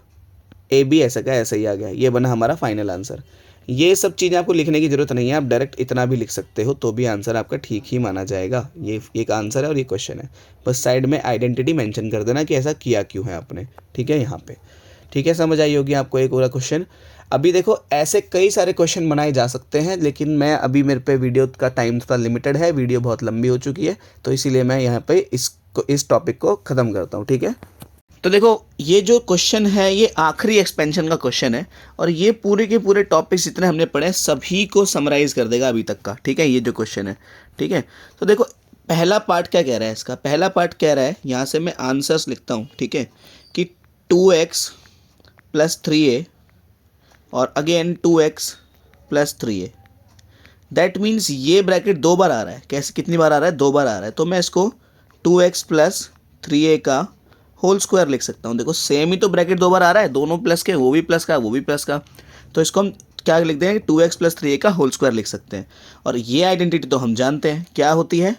ab, ऐसा का ऐसा ही आ गया, ये बना हमारा फाइनल आंसर। ये सब चीज़ें आपको लिखने की ज़रूरत नहीं है, आप डायरेक्ट इतना भी लिख सकते हो तो भी आंसर आपका ठीक ही माना जाएगा। ये एक आंसर है और ये क्वेश्चन है, बस साइड में आइडेंटिटी मेंशन कर देना कि ऐसा किया क्यों है आपने, ठीक है, यहाँ पे, ठीक है। समझ आई होगी आपको एक पूरा क्वेश्चन। अभी देखो ऐसे कई सारे क्वेश्चन बनाए जा सकते हैं, लेकिन मैं अभी मेरे पे वीडियो का टाइम थोड़ा लिमिटेड है, वीडियो बहुत लंबी हो चुकी है, तो इसीलिए मैं यहाँ पे इस टॉपिक को ख़त्म करता हूँ, ठीक है। तो देखो ये जो क्वेश्चन है ये आखिरी एक्सपेंशन का क्वेश्चन है, और ये पूरे के पूरे टॉपिक्स जितने हमने पढ़े सभी को समराइज़ कर देगा अभी तक का, ठीक है, ये जो क्वेश्चन है, ठीक है। तो देखो पहला पार्ट क्या कह रहा है, इसका पहला पार्ट कह रहा है, यहाँ से मैं आंसर्स लिखता हूँ, ठीक है, कि 2x प्लस 3a और again 2x plus 3a, that means ये ब्रैकेट 2 बार आ रहा है। कैसे, कितनी बार आ रहा है, 2 बार आ रहा है, तो मैं इसको 2x प्लस 3a का होल स्क्वायर लिख सकता हूँ। देखो सेम ही तो ब्रैकेट 2 बार आ रहा है, दोनों प्लस के, वो भी प्लस का वो भी प्लस का, तो इसको हम क्या लिख देंगे, 2x प्लस 3a का होल स्क्वायर लिख सकते हैं। और ये आइडेंटिटी तो हम जानते हैं क्या होती है,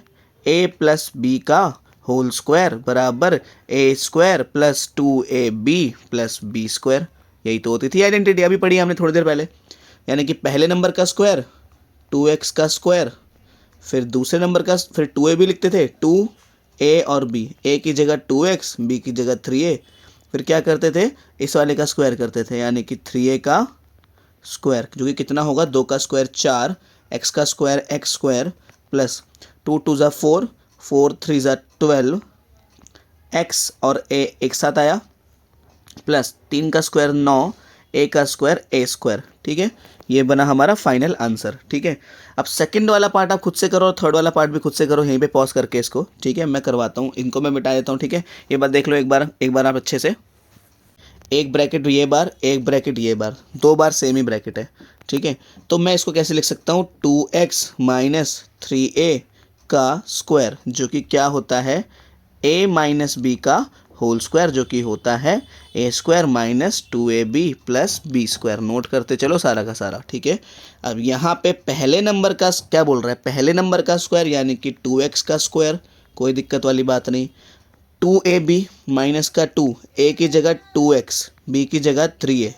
a प्लस बी का होल स्क्वायर बराबर a square plus 2ab plus B square, यही तो होती थी आइडेंटिटी, अभी पढ़ी हमने थोड़ी देर पहले। यानी कि पहले नंबर का स्क्वायर 2x का स्क्वायर, फिर दूसरे नंबर का, फिर 2a भी लिखते थे, 2a और b, a की जगह 2x, b की जगह 3a, फिर क्या करते थे, इस वाले का स्क्वायर करते थे, यानी कि 3a का स्क्वायर, जो कि कितना होगा, 2 का स्क्वायर 4, x का स्क्वायर x स्क्वायर प्लस 2 2 ज़ा 4, 4 3 ज़ा 12, x और a एक साथ आया, प्लस 3 का स्क्वायर 9, a का स्क्वायर a स्क्वायर। ठीक है, ये बना हमारा फाइनल आंसर। ठीक है, अब सेकंड वाला पार्ट आप खुद से करो और थर्ड वाला पार्ट भी खुद से करो, यहीं पे पॉज करके इसको। ठीक है, मैं करवाता हूँ, इनको मैं मिटा देता हूँ। ठीक है, ये बात देख लो एक बार आप अच्छे से। एक ब्रैकेट ये बार, एक ब्रैकेट ये बार, 2 बार सेम ही ब्रैकेट है। ठीक है, तो मैं इसको कैसे लिख सकता हूँ, 2x माइनस 3a का स्क्वायर, जो कि क्या होता है, a माइनस बी का होल स्क्वायर, जो कि होता है a square minus 2ab plus B square. Note करते चलो सारा का सारा। ठीक है, अब यहाँ पे पहले नंबर का क्या बोल रहा है, पहले नंबर का स्क्वायर यानी कि 2x का स्क्वायर, कोई दिक्कत वाली बात नहीं। 2ab माइनस का 2, a की जगह 2x, b की जगह 3a,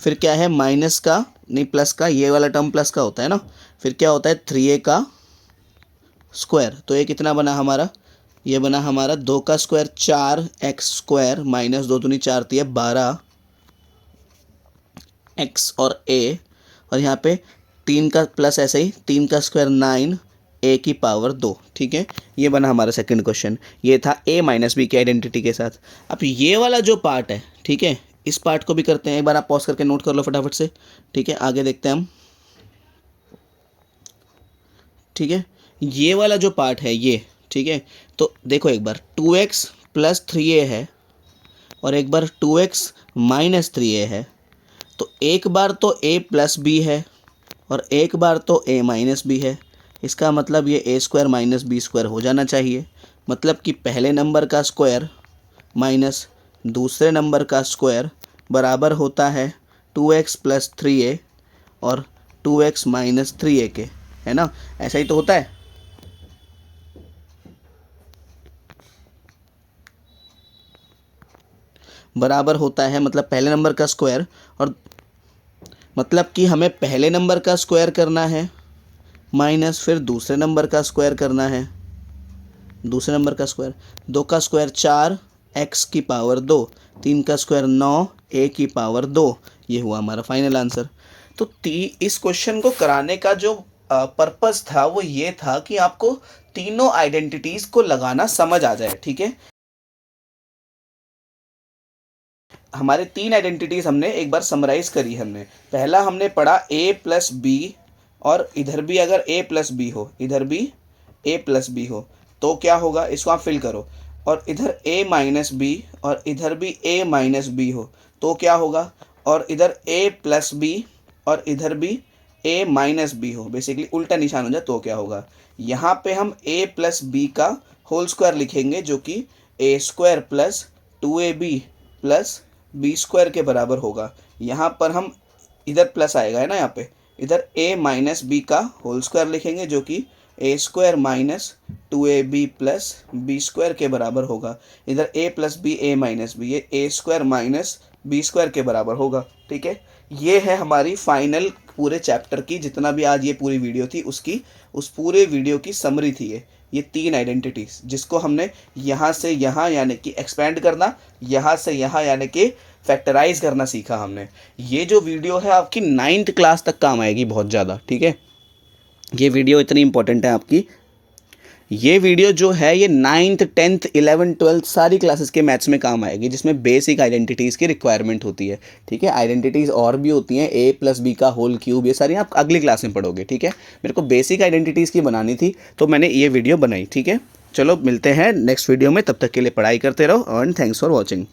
फिर क्या है, माइनस का नहीं प्लस का, ये वाला टर्म प्लस का होता है ना, फिर क्या होता है 3a का स्क्वायर, तो ये कितना बना हमारा, ये बना हमारा 2 का स्क्वायर 4x स्क्वायर माइनस 2 दूनी 4 थी 12 x और a, और यहाँ पे 3 का प्लस ऐसे ही 3 का स्क्वायर 9 a की पावर 2। ठीक है, ये बना हमारा सेकंड क्वेश्चन। ये था a माइनस बी की आइडेंटिटी के साथ। अब ये वाला जो पार्ट है, ठीक है, इस पार्ट को भी करते हैं, एक बार आप पॉज करके नोट कर लो फटाफट से। ठीक है, आगे देखते हैं हम। ठीक है, ये वाला जो पार्ट है ये, ठीक है, तो देखो एक बार 2x प्लस 3a है और एक बार 2x माइनस 3a है, तो एक बार तो a प्लस बी है और एक बार तो a माइनस बी है। इसका मतलब ये a square minus B square हो जाना चाहिए। मतलब कि पहले नंबर का स्क्वायर माइनस दूसरे नंबर का स्क्वायर बराबर होता है 2x प्लस 3a और 2x माइनस 3a के, है ना, ऐसा ही तो होता है। बराबर होता है मतलब पहले नंबर का स्क्वायर, और मतलब कि हमें पहले नंबर का स्क्वायर करना है माइनस फिर दूसरे नंबर का स्क्वायर करना है, दूसरे नंबर का स्क्वायर, 2 का स्क्वायर 4 x की पावर 2, 3 का स्क्वायर 9 a की पावर 2, ये हुआ हमारा फाइनल आंसर। तो इस क्वेश्चन को कराने का जो पर्पस था वो ये था कि आपको तीनों आइडेंटिटीज को लगाना समझ आ जाए। ठीक है, हमारे 3 आइडेंटिटीज हमने एक बार समराइज करी। हमने पहला हमने पढ़ा a प्लस बी, और इधर भी अगर a प्लस बी हो, इधर भी a प्लस बी हो तो क्या होगा, इसको आप फिल करो, और इधर a माइनस बी और इधर भी a माइनस बी हो तो क्या होगा, और इधर a प्लस बी और इधर भी a माइनस बी हो, बेसिकली उल्टा निशान हो जाए तो क्या होगा। यहाँ पे हम a प्लस बी का होल स्क्वायर लिखेंगे, जो कि a square plus 2ab plus B square के बराबर होगा। यहाँ पर हम इधर प्लस आएगा, है ना, यहाँ पे इधर a माइनस बी का होल स्क्वायर लिखेंगे, जो कि a square minus 2ab plus B square के बराबर होगा। इधर a plus B, a minus B, ये a square minus B square के बराबर होगा। ठीक है, ये है हमारी फाइनल पूरे चैप्टर की, जितना भी आज ये पूरी वीडियो थी उसकी, उस पूरे वीडियो की समरी थी ये 3 आइडेंटिटीज, जिसको हमने यहाँ से यहाँ यानी कि एक्सपेंड करना, यहाँ से यहाँ यानी कि फैक्टराइज करना सीखा हमने। ये जो वीडियो है आपकी 9th क्लास तक काम आएगी बहुत ज़्यादा। ठीक है, ये वीडियो इतनी इंपॉर्टेंट है आपकी। ये वीडियो जो है ये 9th 10th 11th 12th सारी क्लासेस के मैथ्स में काम आएगी, जिसमें बेसिक आइडेंटिटीज़ की रिक्वायरमेंट होती है। ठीक है, आइडेंटिटीज़ और भी होती हैं, a प्लस बी का होल क्यूब, ये सारी आप अगली क्लास में पढ़ोगे। ठीक है, मेरे को बेसिक आइडेंटिटीज़ की बनानी थी तो मैंने ये वीडियो बनाई। ठीक है, चलो मिलते हैं नेक्स्ट वीडियो में, तब तक के लिए पढ़ाई करते रहो एंड थैंक्स फॉर वॉचिंग।